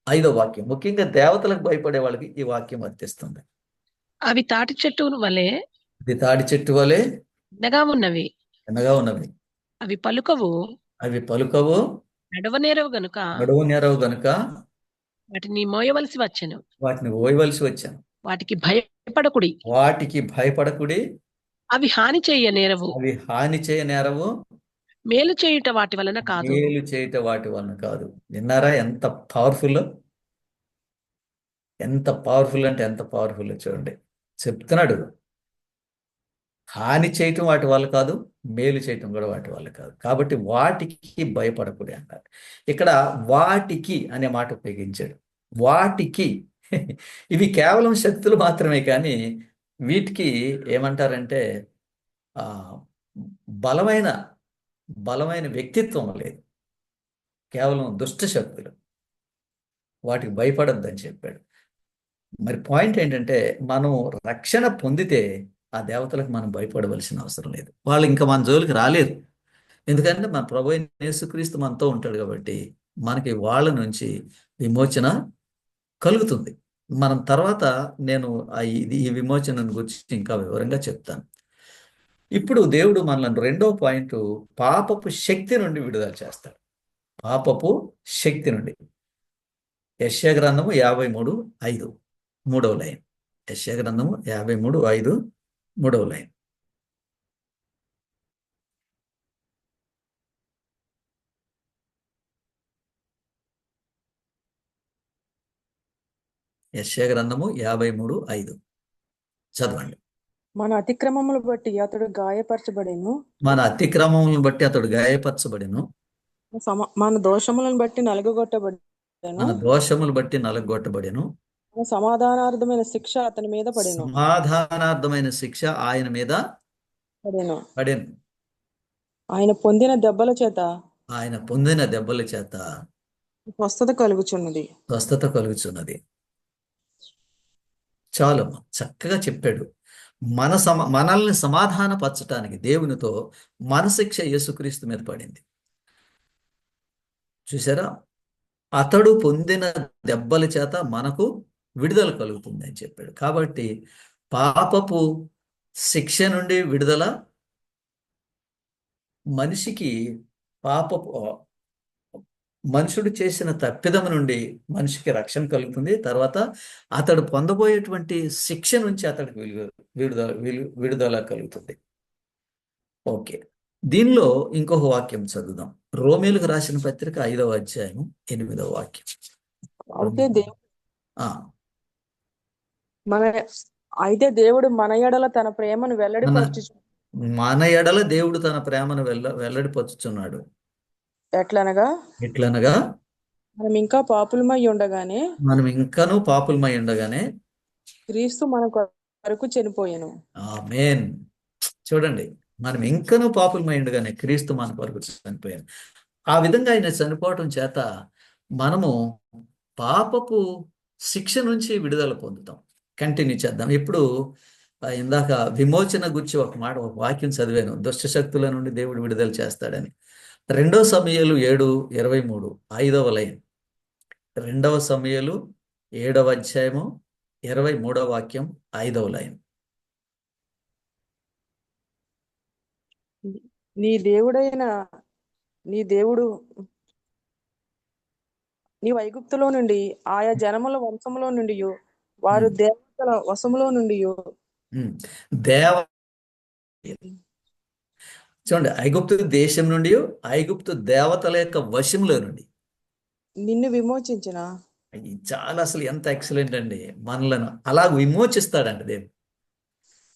5వ వాక్యం. ముఖ్యంగా దేవతలకు భయపడే వాళ్ళకి ఈ వాక్యం వర్తిస్తుంది. అవి తాటి చెట్టు వలె ఇది తాడి చెట్టు వలె చిన్నగా ఉన్నవి, చిన్నగా ఉన్నవి, అవి పలుకవు, అవి పలుకవు, నడవనేరవు గనుక నడువు నేరవు గనుక వాటిని మోయవలసి వచ్చెను. వాటిని ఓయవలసి వచ్చాను. వాటికి భయపడకుడి, వాటికి భయపడకుడి, అవి హాని చేయ నేరవు, అవి హాని చేయనేరవు, మేలు చేయుట వాటి వలన కాదు. మేలు చేయట వాటి వలన కాదు. విన్నారా ఎంత పవర్ఫుల్? ఎంత పవర్ఫుల్ అంటే ఎంత పవర్ఫుల్ చూడండి. చెప్తున్నాడు, హాని చేయటం వాటి వల్ల కాదు, మేలు చేయటం కూడా వాటి వల్ల కాదు. కాబట్టి వాటికి భయపడకూడదు అన్నారు. ఇక్కడ వాటికి అనే మాట ఉపయోగించాడు. వాటికి ఇవి కేవలం శక్తులు మాత్రమే, కానీ వీటికి ఏమంటారంటే ఆ బలమైన బలమైన వ్యక్తిత్వం లేదు, కేవలం దుష్ట శక్తులు. వాటికి భయపడద్దని చెప్పాడు. మరి పాయింట్ ఏంటంటే మనం రక్షణ పొందితే ఆ దేవతలకు మనం భయపడవలసిన అవసరం లేదు. వాళ్ళు ఇంకా మన జోలికి రాలేరు. ఎందుకంటే మన ప్రభు అయిన యేసుక్రీస్తు మనతో ఉంటాడు కాబట్టి మనకి వాళ్ళ నుంచి విమోచన కలుగుతుంది. మనం తర్వాత నేను ఈ విమోచనను గురించి ఇంకా వివరంగా చెప్తాను. ఇప్పుడు దేవుడు మనల్ని రెండో పాయింట్ పాపపు శక్తి నుండి విడుదల చేస్తాడు. పాపపు శక్తి నుండి. యెషయా గ్రంథము 53:5 మూడవ లైన్. యెషయా గ్రంథము 53:5 మూడవ లైన్. యెషయా గ్రంథము 53:5 చదవండి. మన అతిక్రమములు బట్టి అతడు గాయపరచబడెను, మన అతిక్రమములను బట్టి అతడు గాయపరచబడెను, మన దోషములను బట్టి నలుగగొట్టబడెను, మన దోషములు బట్టి నలగొట్టబడెను, మన సమాధానార్థమైన శిక్ష అతని మీద పడెను. సమాధానార్థమైన శిక్ష ఆయన మీద పడెను. పడెను. ఆయన పొందిన దెబ్బల చేత ఆయన పొందిన దెబ్బల చేత స్వస్థత కలుగుచున్నది. స్వస్థత కలుగుచున్నది. చాలు చక్కగా చెప్పాడు. మనల్ని సమాధానపరచటానికి దేవునితో మన శిక్ష యేసుక్రీస్తు మీద పడింది. చూసారా? అతడు పొందిన దెబ్బల చేత మనకు విడుదల కలుగుతుంది అని చెప్పాడు. కాబట్టి పాపపు శిక్ష నుండి విడుదల, మనిషికి మనుషుడు చేసిన తప్పిదము నుండి మనిషికి రక్షణ కలుగుతుంది. తర్వాత అతడు పొందబోయేటువంటి శిక్ష నుంచి అతడికి విడుదల కలుగుతుంది. ఓకే, దీనిలో ఇంకొక వాక్యం చదువుదాం. రోమీలకు రాసిన పత్రిక 5వ అధ్యాయం 8వ వాక్యం. అయితే దేవుడు మన ఎడల తన ప్రేమను వెల్లడిపరచు. మన ఎడల దేవుడు తన ప్రేమను వెల్లడిపరుచుచున్నాడు. ఎట్లనగా మనం ఇంకాను పాపులమై ఉండగానే క్రీస్తు మన కొరకు చనిపోయెను. ఆమేన్. చూడండి, మనం ఇంకనూ పాపులమై ఉండగానే క్రీస్తు మన కొరకు చనిపోయాను. ఆ విధంగా ఆయన చనిపోవటం చేత మనము పాపపు శిక్ష నుంచి విడుదల పొందుతాం. కంటిన్యూ చేద్దాం. ఇప్పుడు ఇందాక విమోచన గురించి ఒక వాక్యం చదివాను, దుష్ట శక్తుల నుండి దేవుడు విడుదల చేస్తాడని. 2 సమూయేలు 7:23 5వ లైన్. 2 సమూయేలు 7వ అధ్యాయము 23వ వాక్యం 5వ లైన్. నీవు ఐగుప్తులో నుండి ఆయా జనముల వంశములో నుండి వారు దేవతల వశములో నుండి చూడండి, ఐగుప్తు దేశం నుండి, ఐగుప్తు దేవతల యొక్క వశంలో నుండి నిన్ను విమోచించిన. చాలా అసలు ఎంత ఎక్సలెంట్ అండి. మనలను అలా విమోచిస్తాడండి దేవుడు.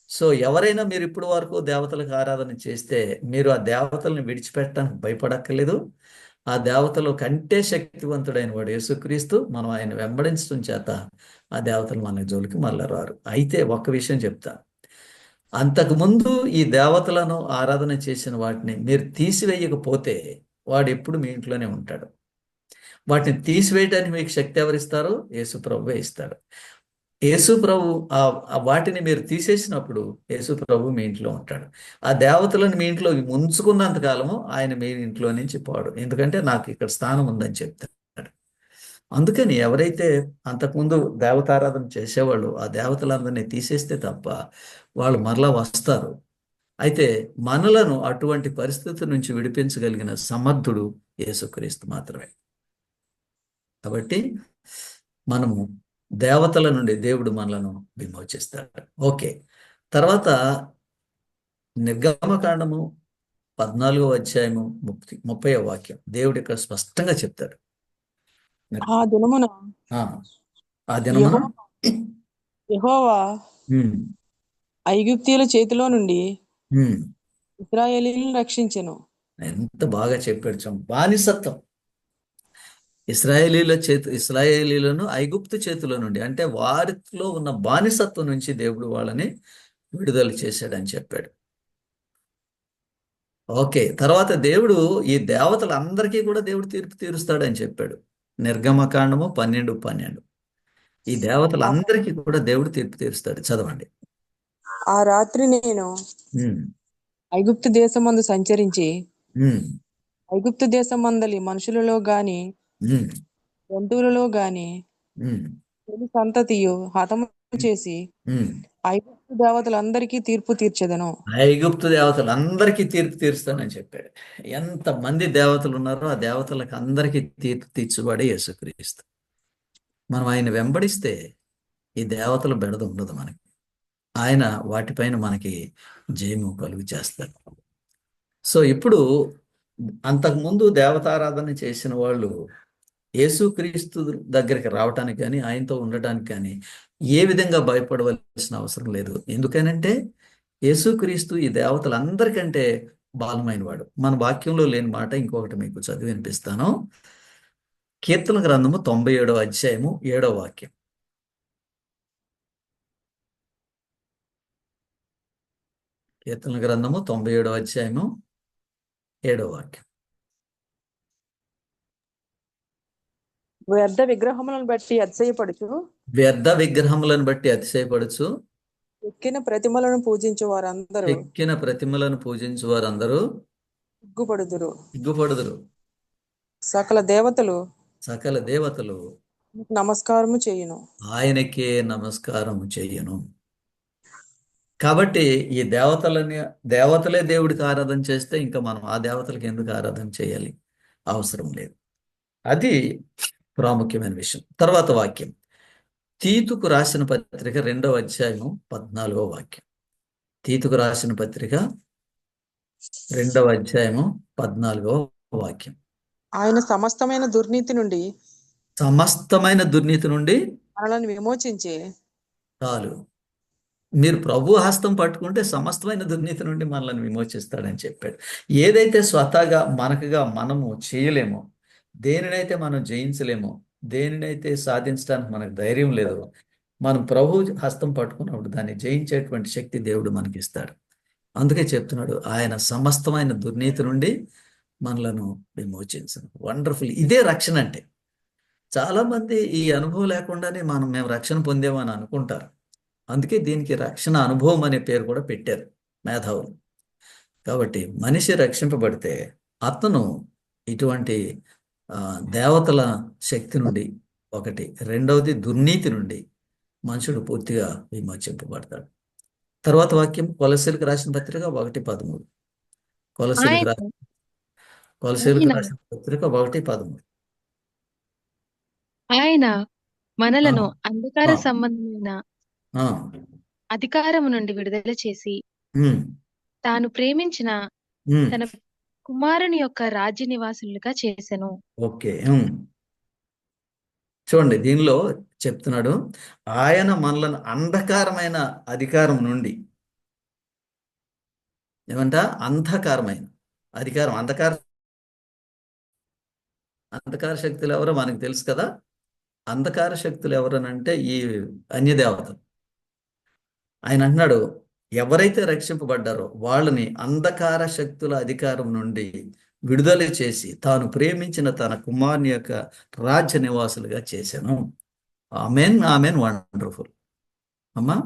సో ఎవరైనా మీరు ఇప్పుడు వరకు దేవతలకు ఆరాధన చేస్తే మీరు ఆ దేవతలను విడిచిపెట్టడానికి భయపడక్కర్లేదు. ఆ దేవతలు కంటే శక్తివంతుడైన వాడు యేసుక్రీస్తు. మనం ఆయన వెంబడించడం చేత ఆ దేవతలు మన జోలికి మళ్ళీ రారు. అయితే ఒక్క విషయం చెప్తా, అంతకుముందు ఈ దేవతలను ఆరాధన చేసిన వాటిని మీరు తీసివేయకపోతే వాడు ఎప్పుడు మీ ఇంట్లోనే ఉంటాడు. వాటిని తీసివేయడానికి మీకు శక్తి ఎవరిస్తారు? యేసు ప్రభువే ఇస్తాడు. యేసు ప్రభు వాటిని మీరు తీసేసినప్పుడు యేసు ప్రభు మీ ఇంట్లో ఉంటాడు. ఆ దేవతలను మీ ఇంట్లో ఉంచుకున్నంత కాలము ఆయన మీ ఇంట్లో నుంచి పోడు. ఎందుకంటే నాకు ఇక్కడ స్థానం ఉందని చెప్తాడు. అందుకని ఎవరైతే అంతకుముందు దేవతారాధన చేసేవాళ్ళు ఆ దేవతలందరినీ తీసేస్తే తప్ప వాళ్ళు మరలా వస్తారు. అయితే మనలను అటువంటి పరిస్థితి నుంచి విడిపించగలిగిన సమర్థుడు యేసుక్రీస్తు మాత్రమే. కాబట్టి మనము దేవతల నుండి దేవుడు మనలను విమోచిస్తాడు. ఓకే, తర్వాత నిర్గమకాండము 14వ అధ్యాయము 30వ వాక్యం దేవుడు ఇక్కడ స్పష్టంగా చెప్తాడు. ఆ దినమున యెహోవా ఐగుప్తీయుల చేతిలో నుండి ఇశ్రాయేలీయులను రక్షించెను. ఎంత బాగా చెప్పాడు. బానిసత్వం, ఇశ్రాయేలీలను ఐగుప్తు చేతిలో నుండి, అంటే వారిలో ఉన్న బానిసత్వం నుంచి దేవుడు వాళ్ళని విడుదల చేశాడని చెప్పాడు. ఓకే, తర్వాత దేవుడు ఈ దేవతలందరికీ కూడా దేవుడు తీర్పు తీరుస్తాడని చెప్పాడు. నిర్గమకాండము 12:12 ఈ దేవతలందరికీ కూడా దేవుడు తీర్పు తీరుస్తాడు. చదవండి. ఆ రాత్రి నేను ఉమ్, ఐగుప్తు దేశమందు సంచరించి ఉమ్, ఐగుప్తు దేశమందలి మనుషులలో గాని ఉమ్, జంతువులలో గాని ఉమ్, తొలి సంతతియు హతము చేసి ఉమ్. ఐగుప్తు దేవతలందరికీ తీర్పు తీర్చెదను. ఐగుప్తు దేవతలందరికీ తీర్పు తీరుస్తానని చెప్పాడు. ఎంతమంది దేవతలు ఉన్నారో ఆ దేవతలకు అందరికీ తీర్పు తీర్చువాడే యేసుక్రీస్తు. మనం ఆయన వెంబడిస్తే ఈ దేవతల బెడద ఉండదు మనకి. ఆయన వాటిపైన మనకి జయము కలుగు చేస్తాడు. సో ఇప్పుడు అంతకుముందు దేవతారాధన చేసిన వాళ్ళు యేసుక్రీస్తు దగ్గరికి రావటానికి కానీ ఆయనతో ఉండటానికి కానీ ఏ విధంగా భయపడవలసిన అవసరం లేదు. ఎందుకనంటే యేసుక్రీస్తు ఈ దేవతలందరికంటే బాలమైన వాడు. మన వాక్యంలో లేని మాట ఇంకొకటి మీకు చదివి వినిపిస్తాను. కీర్తన గ్రంథము 97వ అధ్యాయము 7వ వాక్యం. కీర్తన గ్రంథము 97వ అధ్యాయము 7వ వాక్యం. వ్యర్థ విగ్రహములను బట్టి అతిశయపడుచు వ్యర్థ విగ్రహములను బట్టి అతిశయపడుచు ఎక్కిన ప్రతిమలను పూజించు వారందరూ ఎక్కిన ప్రతిమలను పూజించు వారందరూ సిగ్గుపడుదురు. సిగ్గుపడుదురు. సకల దేవతలు సకల దేవతలు నమస్కారము చేయును. ఆయనకే నమస్కారం చెయ్యను. కాబట్టి ఈ దేవతలే దేవుడికి ఆరాధన చేస్తే ఇంకా మనం ఆ దేవతలకు ఎందుకు ఆరాధన చేయాలి? అవసరం లేదు. అది ప్రాముఖ్యమైన విషయం. తర్వాత వాక్యం, తీతుకు రాసిన పత్రిక 2వ అధ్యాయము 14వ వాక్యం. తీతుకు రాసిన పత్రిక 2వ అధ్యాయము 14వ వాక్యం. ఆయన సమస్తమైన దుర్నీతి నుండి సమస్తమైన దుర్నీతి నుండి మనలను విమోచించి చాలు. మీరు ప్రభు హస్తం పట్టుకుంటే సమస్తమైన దుర్నీతి నుండి మనల్ని విమోచిస్తాడని చెప్పాడు. ఏదైతే స్వతహాగా మనము చేయలేమో, దేనినైతే మనం జయించలేమో, దేనినైతే సాధించడానికి మనకు ధైర్యం లేదో, మనం ప్రభు హస్తం పట్టుకున్నప్పుడు దాన్ని జయించేటువంటి శక్తి దేవుడు మనకి ఇస్తాడు. అందుకే చెప్తున్నాడు, ఆయన సమస్తమైన దుర్నీతి నుండి మనలను విమోచించను. వండర్ఫుల్. ఇదే రక్షణ అంటే. చాలా మంది ఈ అనుభవం లేకుండానే మేము రక్షణ పొందామని అనుకుంటారు. అందుకే దీనికి రక్షణ అనుభవం అనే పేరు కూడా పెట్టారు మేధావులు. కాబట్టి మనిషి రక్షింపబడితే అతను ఇటువంటి దేవతల శక్తి నుండి ఒకటి, రెండవది దుర్నీతి నుండి మనుషుడు పూర్తిగా విమోచింపబడతాడు. తర్వాత వాక్యం కొలస్సీలకు రాసిన పత్రిక 1:13. కొలస్సీలకు రాసిన పత్రిక 1:13. ఆయన మనలను అంధకార ఆ. సంబంధమైన ఆ, అధికారము నుండి విడుదల చేసి ఉమ్, తాను ప్రేమించిన ఉమ్, తన కుమారుని యొక్క రాజ్య నివాసులుగా చేసెను. ఓకే. చూడండి, దీనిలో చెప్తున్నాడు, ఆయన మనలను అంధకారమైన అధికారం నుండి, ఏమంట, అంధకారమైన అధికారం, అంధకార శక్తులు ఎవరో మనకు తెలుసు కదా. అంధకార శక్తులు ఎవరనంటే ఈ అన్యదేవతలు. ఆయన అంటున్నాడు, ఎవరైతే రక్షింపబడ్డారో వాళ్ళని అంధకార శక్తుల అధికారం నుండి విడుదల చేసి తాను ప్రేమించిన తన కుమారుని యొక్క రాజ్య నివాసులుగా చేశాను. Amen, amen. వండర్ఫుల్ అమ్మా,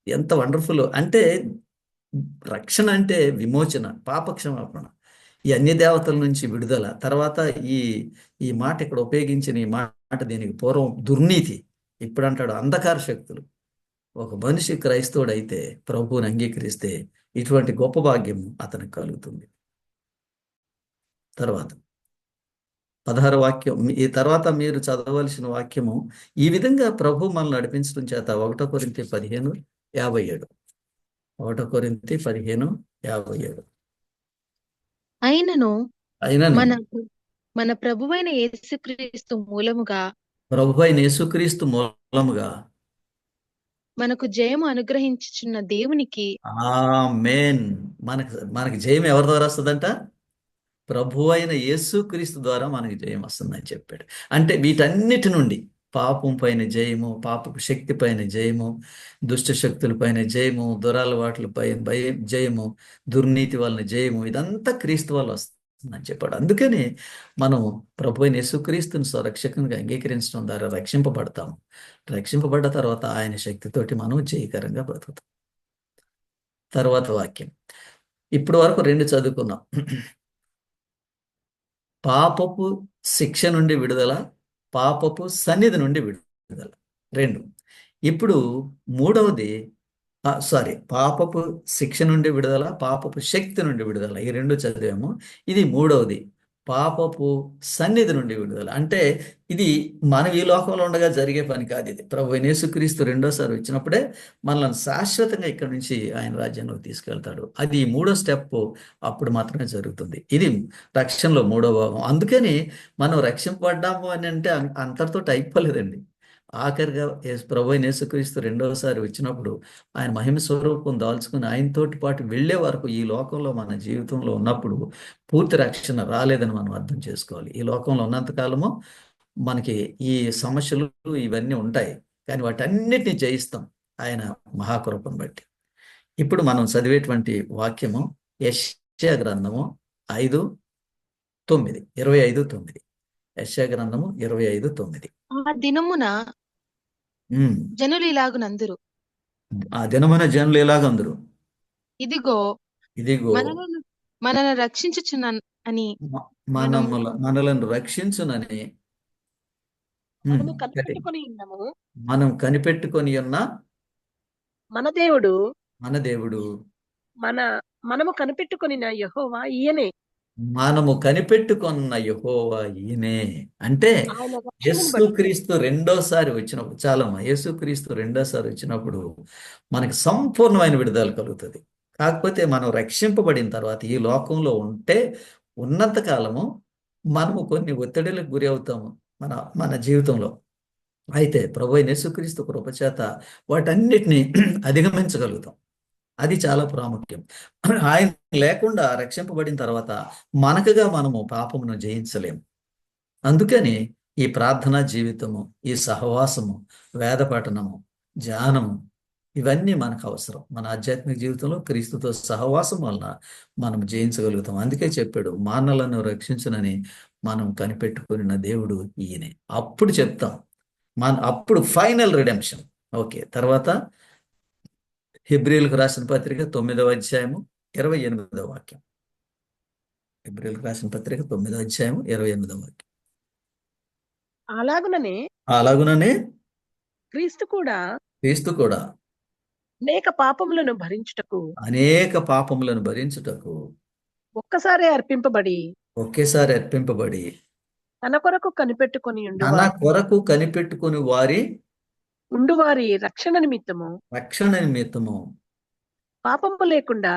ఎంత వండర్ఫుల్. అంటే రక్షణ అంటే విమోచన, పాపక్షమాపణ, ఈ అన్య దేవతల నుంచి విడుదల. తర్వాత ఈ మాట ఇక్కడ ఉపయోగించిన ఈ మాట, దీనికి పూర్వం దుర్నీతి, ఇప్పుడు అంటాడు అంధకార శక్తులు. ఒక మనిషి క్రైస్తవుడు అయితే, ప్రభువుని అంగీకరిస్తే ఇటువంటి గొప్ప భాగ్యం అతనికి కలుగుతుంది. తర్వాత 16వ వాక్యం, ఈ తర్వాత మీరు చదవలసిన వాక్యము, ఈ విధంగా ప్రభు మనల్ని నడిపించడం చేత 1 కొరింథీ 15:57. 1 కొరింథీ 15:57. అయినను అయినను మన ప్రభువైన యేసుక్రీస్తు మూలముగా ప్రభువైన యేసుక్రీస్తు మూలముగా మనకు జయము అనుగ్రహించుచున్న దేవునికి ఆమేన్. మనకి జయం ఎవరి ద్వారా వస్తుందంట? ప్రభు అయిన యేసుక్రీస్తు ద్వారా మనకి జయం వస్తుందని చెప్పాడు. అంటే వీటన్నిటి నుండి, పాపం పైన జయము, పాపపు శక్తి పైన జయము, దుష్ట శక్తుల పైన జయము, దురలవాట్ల పైన జయము, దుర్నీతి వలన జయము, ఇదంతా క్రీస్తు వల్ల వస్తుంది. అని చెప్పాడు. అందుకని మనం ప్రభు అయిన యేసుక్రీస్తుని స్వరక్షకునిగా అంగీకరించడం ద్వారా రక్షింపబడతాం. రక్షింపబడ్డ తర్వాత ఆయన శక్తితోటి మనం జయకరంగా బ్రతుకుతాం. తర్వాత వాక్యం ఇప్పుడు వరకు 2 చదువుకున్నాం. పాపపు శిక్ష నుండి విడుదల, పాపపు సన్నిధి నుండి విడుదల 2. ఇప్పుడు మూడవది పాపపు శిక్ష నుండి విడుదల, పాపపు శక్తి నుండి విడుదల, ఈ 2 చదివాము. ఇది మూడవది, పాపపు సన్నిధి నుండి విడుదల. అంటే ఇది మనం ఈ లోకంలో ఉండగా జరిగే పని కాదు. ఇది ప్రభు అయిన యేసుక్రీస్తు రెండోసారి వచ్చినప్పుడే మనల్ని శాశ్వతంగా ఇక్కడి నుంచి ఆయన రాజ్యంలోకి తీసుకెళ్తాడు. అది ఈ 3వ స్టెప్ అప్పుడు మాత్రమే జరుగుతుంది. ఇది రక్షణలో 3వ భాగం. అందుకని మనం రక్షింపబడ్డాము అని అంటే అంతటితో అయిపోలేదండి. ఆఖరిగా ప్రభు అయిన యేసుక్రీస్తు రెండవసారి వచ్చినప్పుడు ఆయన మహిమ స్వరూపం దాల్చుకుని ఆయనతోటి పాటు వెళ్ళే వరకు ఈ లోకంలో మన జీవితంలో ఉన్నప్పుడు పూర్తి రక్షణ రాలేదని మనం అర్థం చేసుకోవాలి. ఈ లోకంలో ఉన్నంతకాలము మనకి ఈ సమస్యలు ఇవన్నీ ఉంటాయి, కానీ వాటన్నిటిని జయిస్తాం ఆయన మహాకృపను బట్టి. ఇప్పుడు మనం చదివేటువంటి వాక్యము యెషయా గ్రంథము 5:9, 25:9. యెషయా గ్రంథము 25:9. ఆ దినమున జనులు ఇలాగునందురు, ఆ దినమున జనులు ఎలాగందరు, ఇదిగో ఇదిగో మనను రక్షించుచున్న అని మనలను రక్షించునని మనము కనిపెట్టుకొని ఉన్నాము. మనం కనిపెట్టుకొని ఉన్న మన దేవుడు మనము కనిపెట్టుకొని యెహోవా ఈయనే. మనము కనిపెట్టుకున్న యెహోవా ఈయనే. అంటే ఆయన రక్షణను బట్టి యేసుక్రీస్తు రెండోసారి వచ్చినప్పుడు, చాలమ్మా, యేసుక్రీస్తు రెండోసారి వచ్చినప్పుడు మనకి సంపూర్ణమైన విడుదల కలుగుతుంది. కాకపోతే మనం రక్షింపబడిన తర్వాత ఈ లోకంలో ఉంటే ఉన్నంత కాలము మనము కొన్ని ఒత్తిడిలకు గురి అవుతాము మన జీవితంలో. అయితే ప్రభు అయిన యేసుక్రీస్తు కృపచేత వాటన్నిటిని అధిగమించగలుగుతాం. అది చాలా ప్రాముఖ్యం. ఆయన లేకుండా రక్షింపబడిన తర్వాత మనకుగా మనము పాపమును జయించలేము. అందుకని ఈ ప్రార్థనా జీవితము, ఈ సహవాసము, వేద పఠనము, ధ్యానము, ఇవన్నీ మనకు అవసరం. మన ఆధ్యాత్మిక జీవితంలో క్రీస్తుతో సహవాసం వలన మనం జయించగలుగుతాం. అందుకే చెప్పాడు, మానవులను రక్షించునని మనం కనిపెట్టుకున్న దేవుడు ఈయనే. అప్పుడు చెప్తాం, అప్పుడు ఫైనల్ రిడెంప్షన్. ఓకే, తర్వాత హెబ్రీయులకు రాసిన పత్రిక 9వ అధ్యాయము 28వ వాక్యం. హెబ్రీయులకు రాసిన పత్రిక 9వ అధ్యాయము 28వ వాక్యం. అలాగుననే క్రీస్తు కూడా అనేక పాపములను భరించుటకు ఒక్కసారి అర్పింపబడి తన కొరకు కనిపెట్టుకొని వారి రక్షణ నిమిత్తము పాపము లేకుండా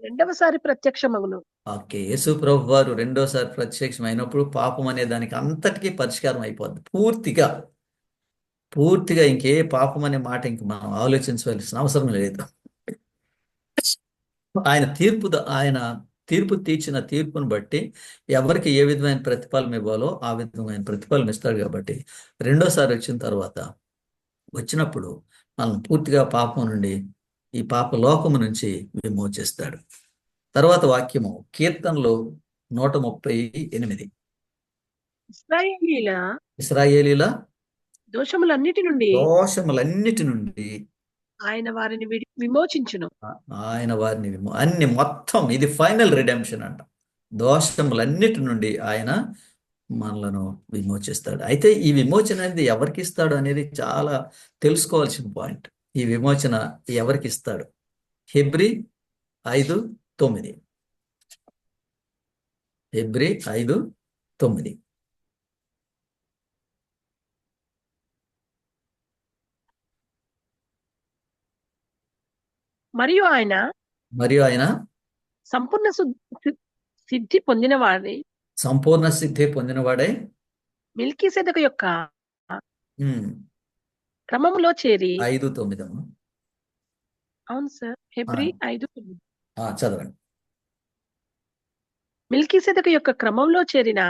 రెండవసారి ప్రత్యక్షమగును. ఓకే, యేసు ప్రభు వారు రెండోసారి ప్రత్యక్షం అయినప్పుడు పాపం అనే దానికి అంతటికీ పరిష్కారం అయిపోద్ది. పూర్తిగా ఇంకే పాపం అనే మాట ఇంక మనం ఆలోచించవలసిన అవసరం లేదు. ఆయన తీర్పు తీర్చిన తీర్పును బట్టి ఎవరికి ఏ విధమైన ప్రతిఫలం ఇవ్వాలో ఆ విధమైన ప్రతిఫలం ఇస్తాడు. కాబట్టి రెండోసారి వచ్చినప్పుడు మనం పూర్తిగా పాపం నుండి, ఈ పాప లోకము నుంచి విమోచిస్తాడు. తర్వాత వాక్యము కీర్తనలు 138. ఇశ్రాయేలీల దోషములన్నిటి నుండి ఆయన వారిని విమోచించును. అన్ని మొత్తం ఇది ఫైనల్ రిడెంప్షన్ అంట. దోషములన్నిటి నుండి ఆయన మనలను విమోచిస్తాడు. అయితే ఈ విమోచన అనేది ఎవరికి ఇస్తాడు అనేది చాలా తెలుసుకోవాల్సిన పాయింట్. ఈ విమోచన ఎవరికి ఇస్తాడు? హెబ్రీ 5:9. హెబ్రీ 5:9. మరియు ఆయన సంపూర్ణ సిద్ధి పొందినవాడై మెల్కీసెదెకు యొక్క క్రమములో చేరి 5:9. అవును సార్, హెబ్రీ 5:9 చదవండి. మెల్కీసెదెకు యొక్క క్రమంలో చేరిన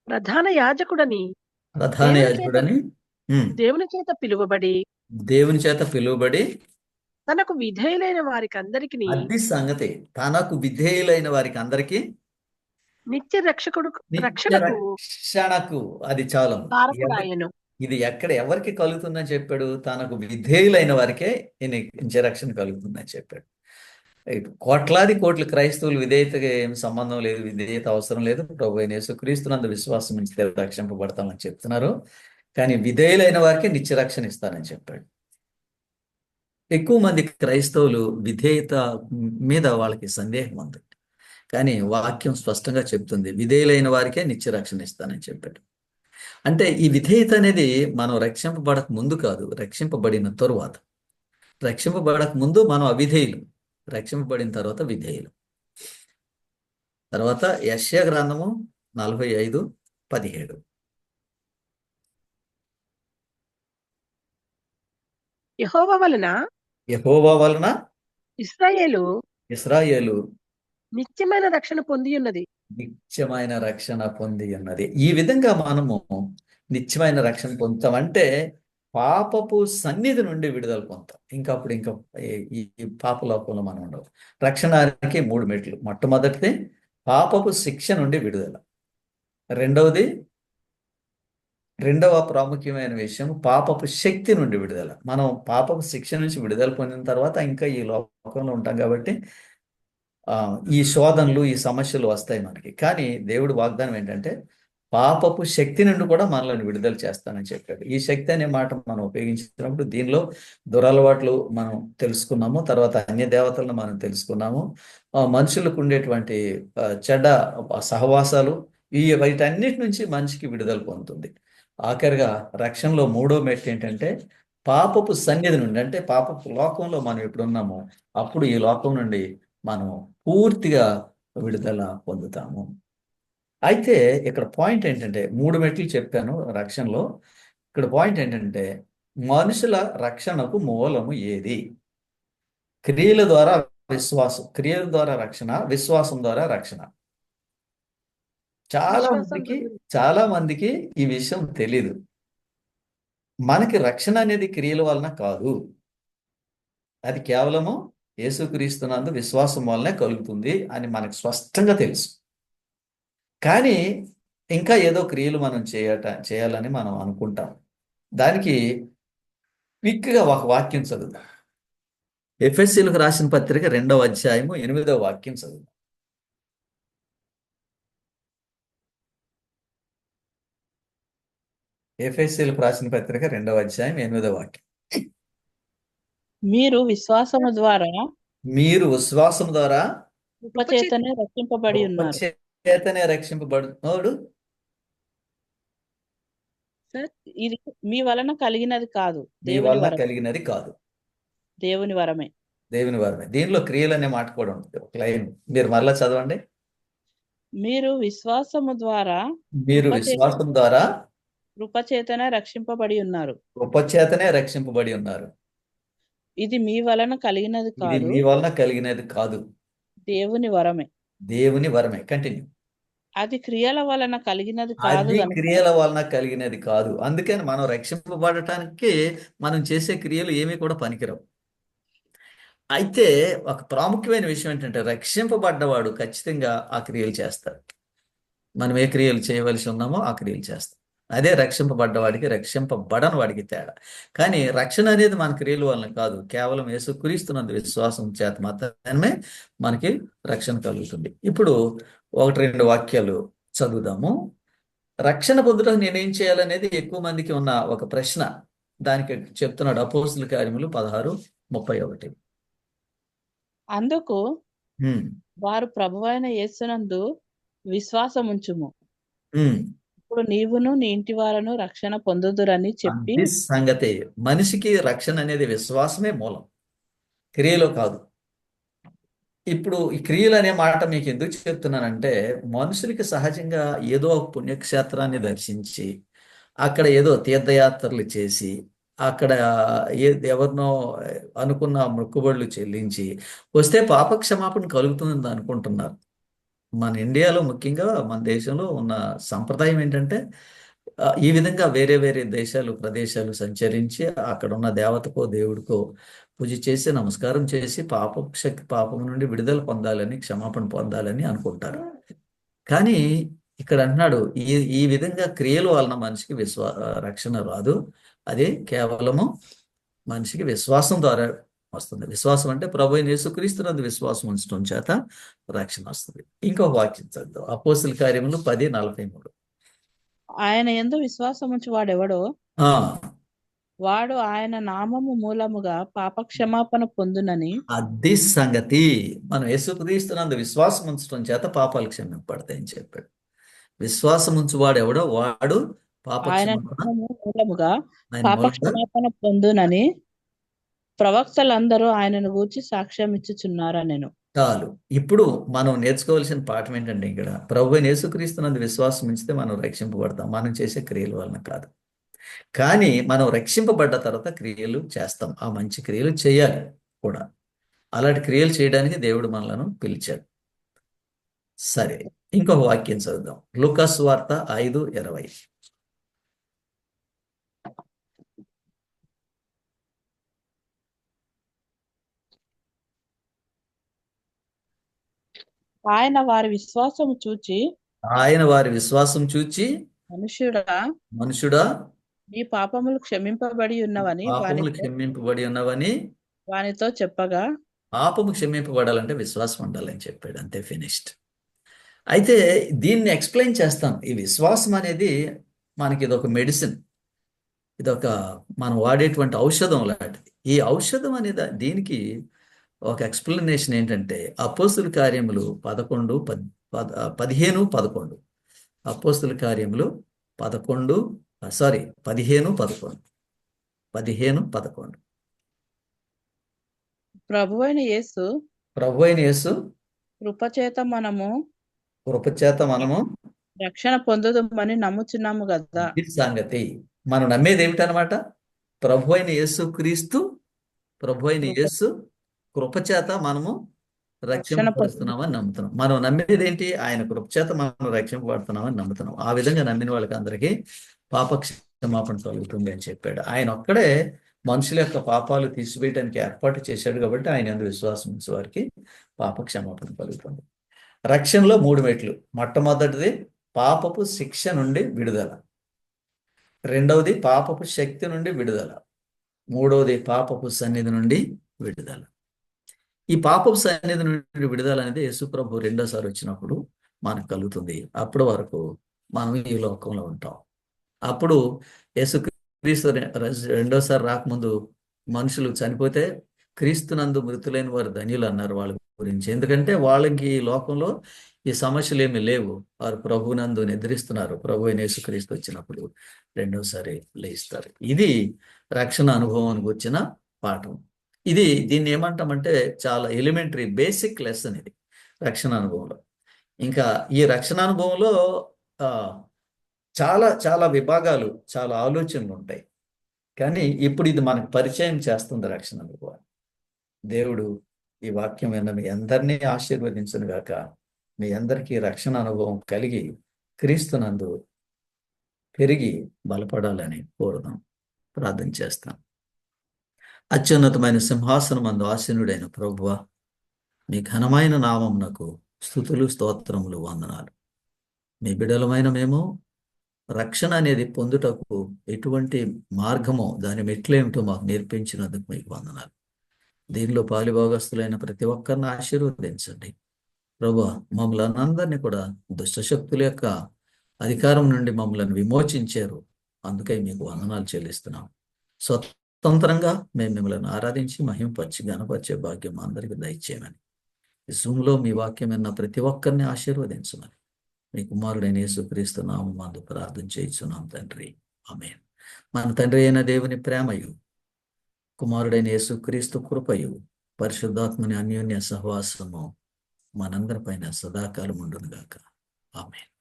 ప్రధాన యాజకుడని దేవుని చేత పిలువబడి తనకు విధేయులైన వారికి అందరికి అది సంగతి. తనకు విధేయులైన వారికి అందరికీ నిత్య రక్షకుడు నిత్య రక్షణకు రక్షణకు అది చాలు. కారకుడాయను. ఇది ఎక్కడ ఎవరికి కలుగుతుందని చెప్పాడు? తనకు విధేయులైన వారికే నిత్య రక్షణ కలుగుతుందని చెప్పాడు. కోట్లాది కోట్ల క్రైస్తవులు విధేయతగా ఏం సంబంధం లేదు, విధేయత అవసరం లేదు, ప్రభు అయిన యేసుక్రీస్తునందు విశ్వాసం ఉంచితే రక్షింపబడతామని చెప్తున్నారు. కానీ విధేయులైన వారికి నిత్య రక్షణ ఇస్తానని చెప్పాడు. ఎక్కువ మంది క్రైస్తవులు విధేయత మీద వాళ్ళకి సందేహం ఉంది. కానీ వాక్యం స్పష్టంగా చెప్తుంది, విధేయులైన వారికే నిత్య రక్షణ ఇస్తానని చెప్పాడు. అంటే ఈ విధేయత అనేది మనం రక్షింపబడక ముందు కాదు, రక్షింపబడిన తరువాత. రక్షింపబడక ముందు మనం అవిధేయులు, రక్షింపబడిన తర్వాత విధేయులు. తర్వాత యెషయా గ్రంథము 45:17. యెహోవా వలన యెహోవా వలన ఇశ్రాయేలు ఇశ్రాయేలు నిత్యమైన రక్షణ పొంది ఉన్నది. నిత్యమైన రక్షణ పొంది ఉన్నది. ఈ విధంగా మనము నిత్యమైన రక్షణ పొందుతామంటే పాపపు సన్నిధి నుండి విడుదల పొందుతాం. ఇంకా ఈ పాప లోకంలో మనం ఉండవు. రక్షణకి 3 మెట్లు. మొట్టమొదటిది పాపపు శిక్ష నుండి విడుదల. రెండవ ప్రాముఖ్యమైన విషయం పాపపు శక్తి నుండి విడుదల. మనం పాపపు శిక్ష నుంచి విడుదల పొందిన తర్వాత ఇంకా ఈ లోకంలో ఉంటాం కాబట్టి ఈ శోధనలు, ఈ సమస్యలు వస్తాయి మనకి. కానీ దేవుడి వాగ్దానం ఏంటంటే పాపపు శక్తి నుండి కూడా మనల్ని విడుదల చేస్తానని చెప్పాడు. ఈ శక్తి అనే మాట మనం ఉపయోగించినప్పుడు దీనిలో దురలవాట్లు మనం తెలుసుకున్నాము, తర్వాత అన్య దేవతలను మనం తెలుసుకున్నాము, మనుషులకు ఉండేటువంటి చెడ్డ సహవాసాలు, వీటన్నిటి నుంచి మనిషికి విడుదల పొందుతుంది. ఆఖరిగా రక్షణలో 3వ మెట్టు ఏంటంటే పాపపు సన్నిధి నుండి, అంటే పాపపు లోకంలో మనం ఎప్పుడు ఉన్నామో అప్పుడు ఈ లోకం నుండి మనం పూర్తిగా విడుదల పొందుతాము. అయితే ఇక్కడ పాయింట్ ఏంటంటే 3 మెట్లు చెప్పాను రక్షణలో. ఇక్కడ పాయింట్ ఏంటంటే మనుషుల రక్షణకు మూలము ఏది? క్రియల ద్వారా విశ్వాసం, క్రియల ద్వారా రక్షణ, విశ్వాసం ద్వారా రక్షణ. చాలా మందికి ఈ విషయం తెలీదు. మనకి రక్షణ అనేది క్రియల వలన కాదు, అది కేవలము యేసుక్రీస్తునందు విశ్వాసం వల్లనే కలుగుతుంది అని మనకు స్పష్టంగా తెలుసు. కానీ ఇంకా ఏదో క్రియలు మనం చేయాలని మనం అనుకుంటాం. దానికి క్విక్గా ఒక వాక్యం చదువుదాం. ఎఫెసీయులకు రాసిన పత్రిక 2వ అధ్యాయము 8వ వాక్యం చదువుదాం. ఎఫెసీయులకు రాసిన పత్రిక 2వ అధ్యాయం 8వ వాక్యం. మీరు విశ్వాసము ద్వారా కృపచేతనే రక్షింపబడి ఉన్నారు. కృపచేతనే రక్షింపబడుతున్నాడు. ఇది మీ వలన కలిగినది కాదు, కలిగినది కాదు, దేవుని వరమే. దేవుని వరమే. దీనిలో క్రియలు అనే మాట కూడా ఉంటుంది. ఒక లైన్ మీరు మరలా చదవండి. మీరు విశ్వాసము ద్వారా కృపచేతనే రక్షింపబడి ఉన్నారు. కృపచేతనే రక్షింపబడి ఉన్నారు. ఇది మీ వలన కలిగినది కాదు, దేవుని వరమే. దేవుని వరమే. కంటిన్యూ. అది క్రియల వలన కలిగినది కాదు. అందుకని మనం రక్షింపబడటానికి మనం చేసే క్రియలు ఏమీ కూడా పనికిరావు. అయితే ఒక ప్రాముఖ్యమైన విషయం ఏంటంటే రక్షింపబడ్డవాడు ఖచ్చితంగా ఆ క్రియలు చేస్తాడు. మనం ఏ క్రియలు చేయవలసి ఉన్నామో ఆ క్రియలు చేస్తాం. అదే రక్షింపబడ్డవాడికి రక్షింపబడని వాడికి తేడా. కానీ రక్షణ అనేది మన క్రియల వలన కాదు, కేవలం యేసుక్రీస్తునందు విశ్వాసం చేత మాత్రమే మనకి రక్షణ కలుగుతుంది. ఇప్పుడు 1-2 వాక్యాలు చదువుదాము. రక్షణ పొందడానికి నేనేం చేయాలనేది ఎక్కువ మందికి ఉన్న ఒక ప్రశ్న. దానికి చెప్తున్నాడు అపోస్తుల కార్యములు 16:31. అందుకు వారు ప్రభువైన యేసునందు విశ్వాసం ఉంచుము, ఇప్పుడు నీవును నీ ఇంటి వారను రక్షణ పొందుదురని చెప్పి. సంగతే మనిషికి రక్షణ అనేది విశ్వాసమే మూలం, క్రియలో కాదు. ఇప్పుడు ఈ క్రియలు అనే మాట మీకు ఎందుకు చెప్తున్నానంటే మనుషులకి సహజంగా ఏదో ఒక పుణ్యక్షేత్రాన్ని దర్శించి అక్కడ ఏదో తీర్థయాత్రలు చేసి అక్కడ ఎవరినో అనుకున్న మొక్కుబడులు చెల్లించి వస్తే పాపక్షమాపణ కలుగుతుందని అనుకుంటున్నారు. మన ఇండియాలో ముఖ్యంగా మన దేశంలో ఉన్న సంప్రదాయం ఏంటంటే ఈ విధంగా వేరే వేరే దేశాలు ప్రదేశాలు సంచరించి అక్కడ ఉన్న దేవతకో దేవుడికో పూజ చేసి నమస్కారం చేసి పాపం నుండి విడుదల పొందాలని క్షమాపణ పొందాలని అనుకుంటారు. కానీ ఇక్కడ అంటున్నాడు ఈ విధంగా క్రియల వలన మనిషికి రక్షణ రాదు. అది కేవలము మనిషికి విశ్వాసం ద్వారా వస్తుంది. విశ్వాసం అంటే ప్రభువైన యేసుక్రీస్తునందు విశ్వాసం ఉంచడం చేత రక్షణ వస్తుంది. ఇంకొక వాక్యం చదువు, అపోస్తుల కార్యములు 10:43. ఆయన యందు విశ్వాసం ఉంచి వాడెవడో ఆ, వాడు ఆయన నామము మూలముగా పాప క్షమాపణ పొందునని. అది సంగతి. మనం యేసుక్రీస్తునందు విశ్వాసం ఉంచడం చేత పాపాలు క్షమింపబడతాయని చెప్పాడు. విశ్వాసం ఉంచువాడు ఎవడో వాడు పాప ఆయన క్షమాపణ నామము మూలముగా ఆయన పాప మూలంగా క్షమాపణ పొందునని ప్రవక్తలందరూ ఆయనను గూర్చి సాక్ష్యం ఇచ్చుచున్నారా నేను. చాలు. ఇప్పుడు మనం నేర్చుకోవాల్సిన పాఠం ఏంటంటే ఇక్కడ ప్రభువైన యేసుక్రీస్తునందు విశ్వాసం ఉంచితే మనం రక్షింపబడతాం, మనం చేసే క్రియల వలన కాదు. కానీ మనం రక్షింపబడ్డ తర్వాత క్రియలు చేస్తాం, ఆ మంచి క్రియలు చేయాలి కూడా. అలాంటి క్రియలు చేయడానికి దేవుడు మనలను పిలిచాడు. సరే, ఇంకొక వాక్యం చదువుదాం. లూకాసు వార్త 5:20. ఆయన వారి విశ్వాసము చూచి ఆయన వారి విశ్వాసం చూచి మనుషుడా నీ పాపములు క్షమింపబడి ఉన్నవని పాపములు క్షమింపబడి ఉన్నవని వానితో చెప్పగా, పాపము క్షమింపబడాలంటే విశ్వాసం ఉండాలని చెప్పాడు. అంతే, ఫినిష్డ్. అయితే దీన్ని ఎక్స్ప్లెయిన్ చేస్తాం. ఈ విశ్వాసం అనేది మనకి ఇదొక మెడిసిన్, ఇదొక మనం వాడేటువంటి ఔషధం లాంటిది. ఈ ఔషధం అనేది దీనికి ఒక ఎక్స్ప్లెనేషన్ ఏంటంటే అపోస్తుల కార్యములు 15:11. అపోస్తుల కార్యములు 15:11. ప్రభువైన యేసు కృపచేత మనము రక్షణ పొందుదామని నమ్ముచున్నాము కదా. ఇది సంగతి. మనం నమ్మేది ఏమిటనమాట? ప్రభువైన యేసు కృపచేత మనము రక్షింపబడుతున్నామని నమ్ముతున్నాం. మనం నమ్మేది ఏంటి? ఆయన కృపచేత మనం రక్షింపబడుతున్నామని నమ్ముతున్నాం. ఆ విధంగా నమ్మిన వాళ్ళకి అందరికీ పాప క్షమాపణ కలుగుతుంది అని చెప్పాడు. ఆయన ఒక్కడే మనుషుల యొక్క పాపాలు తీసివేయడానికి ఏర్పాటు చేశాడు కాబట్టి ఆయన యందు విశ్వాసం ఉంచే వారికి పాప క్షమాపణ కలుగుతుంది. రక్షణలో 3 మెట్లు. మొట్టమొదటిది పాపపు శిక్ష నుండి విడుదల, రెండవది పాపపు శక్తి నుండి విడుదల, మూడవది పాపపు సన్నిధి నుండి విడుదల. ఈ పాపపు సన్నిధి నుండి విడుదల అనేది యేసుప్రభు రెండోసారి వచ్చినప్పుడు మనకు కలుగుతుంది. అప్పటి వరకు మనం ఈ లోకంలో ఉంటాం. అప్పుడు యేసుక్రీస్తు రెండోసారి రాకముందు మనుషులు చనిపోతే క్రీస్తునందు మృతులైన వారు ధన్యులు అన్నారు వాళ్ళ గురించి. ఎందుకంటే వాళ్ళకి ఈ లోకంలో ఈ సమస్యలు ఏమీ లేవు. వారు ప్రభునందు నిద్రిస్తున్నారు. ప్రభు అయిన యేసుక్రీస్తు వచ్చినప్పుడు రెండోసారి లేస్తారు. ఇది రక్షణ అనుభవానికి వచ్చిన పాఠం. దీన్ని ఏమంటామంటే చాలా ఎలిమెంటరీ బేసిక్ లెసన్ ఇది రక్షణ అనుభవంలో. ఇంకా ఈ రక్షణ అనుభవంలో చాలా చాలా విభాగాలు, చాలా ఆలోచనలు ఉంటాయి. కానీ ఇప్పుడు ఇది మనకు పరిచయం చేస్తుంది రక్షణ అనుభవాన్ని. దేవుడు ఈ వాక్యం విన్న మీ అందరినీ ఆశీర్వదించును గాక. మీ అందరికీ రక్షణ అనుభవం కలిగి క్రీస్తునందు పెరిగి బలపడాలని కోరుదాం. ప్రార్థన చేస్తాం. అత్యున్నతమైన సింహాసనం అందు ఆసీనుడైన ప్రభువా, మీ ఘనమైన నామమునకు స్తుతులు, స్తోత్రములు, వందనాలు. మీ బిడ్డలమైన మేము రక్షణ అనేది పొందుటకు ఎటువంటి మార్గమో దాని మెట్లేమిటో మాకు నేర్పించినందుకు మీకు వందనాలు. దీనిలో పాలిభాగస్తులైన ప్రతి ఒక్కరిని ఆశీర్వదించండి ప్రభువా. మమ్మల్ని అందరినీ కూడా దుష్టశక్తుల యొక్క అధికారం నుండి మమ్మల్ని విమోచించారు. అందుకే మీకు వందనాలు చెల్లిస్తున్నాం. స్వతంత్రంగా మేము మిమ్మల్ని ఆరాధించి మహింపరిచి గణపరిచే భాగ్యం అందరికీ దయచేయమని జూమ్లో మీ వాక్యం విన్న ప్రతి ఒక్కరిని ఆశీర్వదించమని మీ కుమారుడైన యేసుక్రీస్తు నామమునందు ప్రార్థన చేయించున్నాం తండ్రి. ఆమేన్. మన తండ్రి అయిన దేవుని ప్రేమయు, కుమారుడైన యేసుక్రీస్తు కృపయు, పరిశుద్ధాత్మని అన్యోన్య సహవాసము మనందరిపైన సదాకాలం ఉండును గాక. Amen.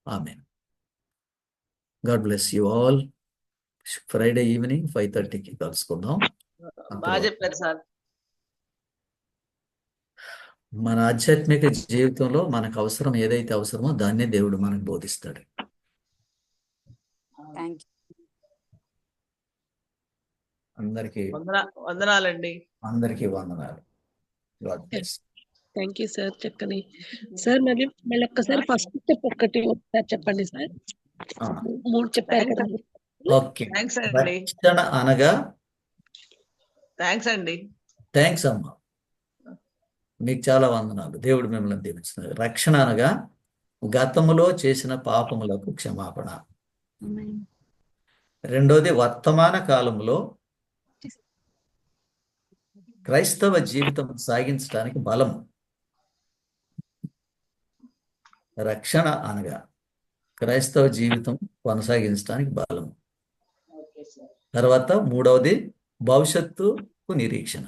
Amen. God bless you all. Friday evening 5:30కి కలుసుకుందాం. బాగా చెప్పారు సార్. మన ఆధ్యాత్మిక జీవితంలో మనకు అవసరం ఏదైతే అవసరమో దాన్నే దేవుడు మనకు బోధిస్తాడు. అందరికీ వందనాలండి. అందరికీ వందనాలు. God bless. Thank you sir. చక్కని సార్. మళ్ళీ ఒక్కసారి ఫస్ట్ స్టెప్ ఒకసారి చెప్పండి సార్. 3 చెప్పారు కదా. ఓకే. థ్యాంక్స్ అండి. రక్షణ అనగా థ్యాంక్స్ అండి. థ్యాంక్స్ అమ్మా, మీకు చాలా వందనాలు. దేవుడు మిమ్మల్ని దీవించినారు. రక్షణ అనగా గతములో చేసిన పాపములకు క్షమాపణ. రెండోది వర్తమాన కాలంలో క్రైస్తవ జీవితం సాగించడానికి బలం. రక్షణ అనగా క్రైస్తవ జీవితం కొనసాగించడానికి బలం. తర్వాత మూడవది భవిష్యత్తు నిరీక్షణ.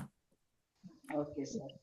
Okay sir.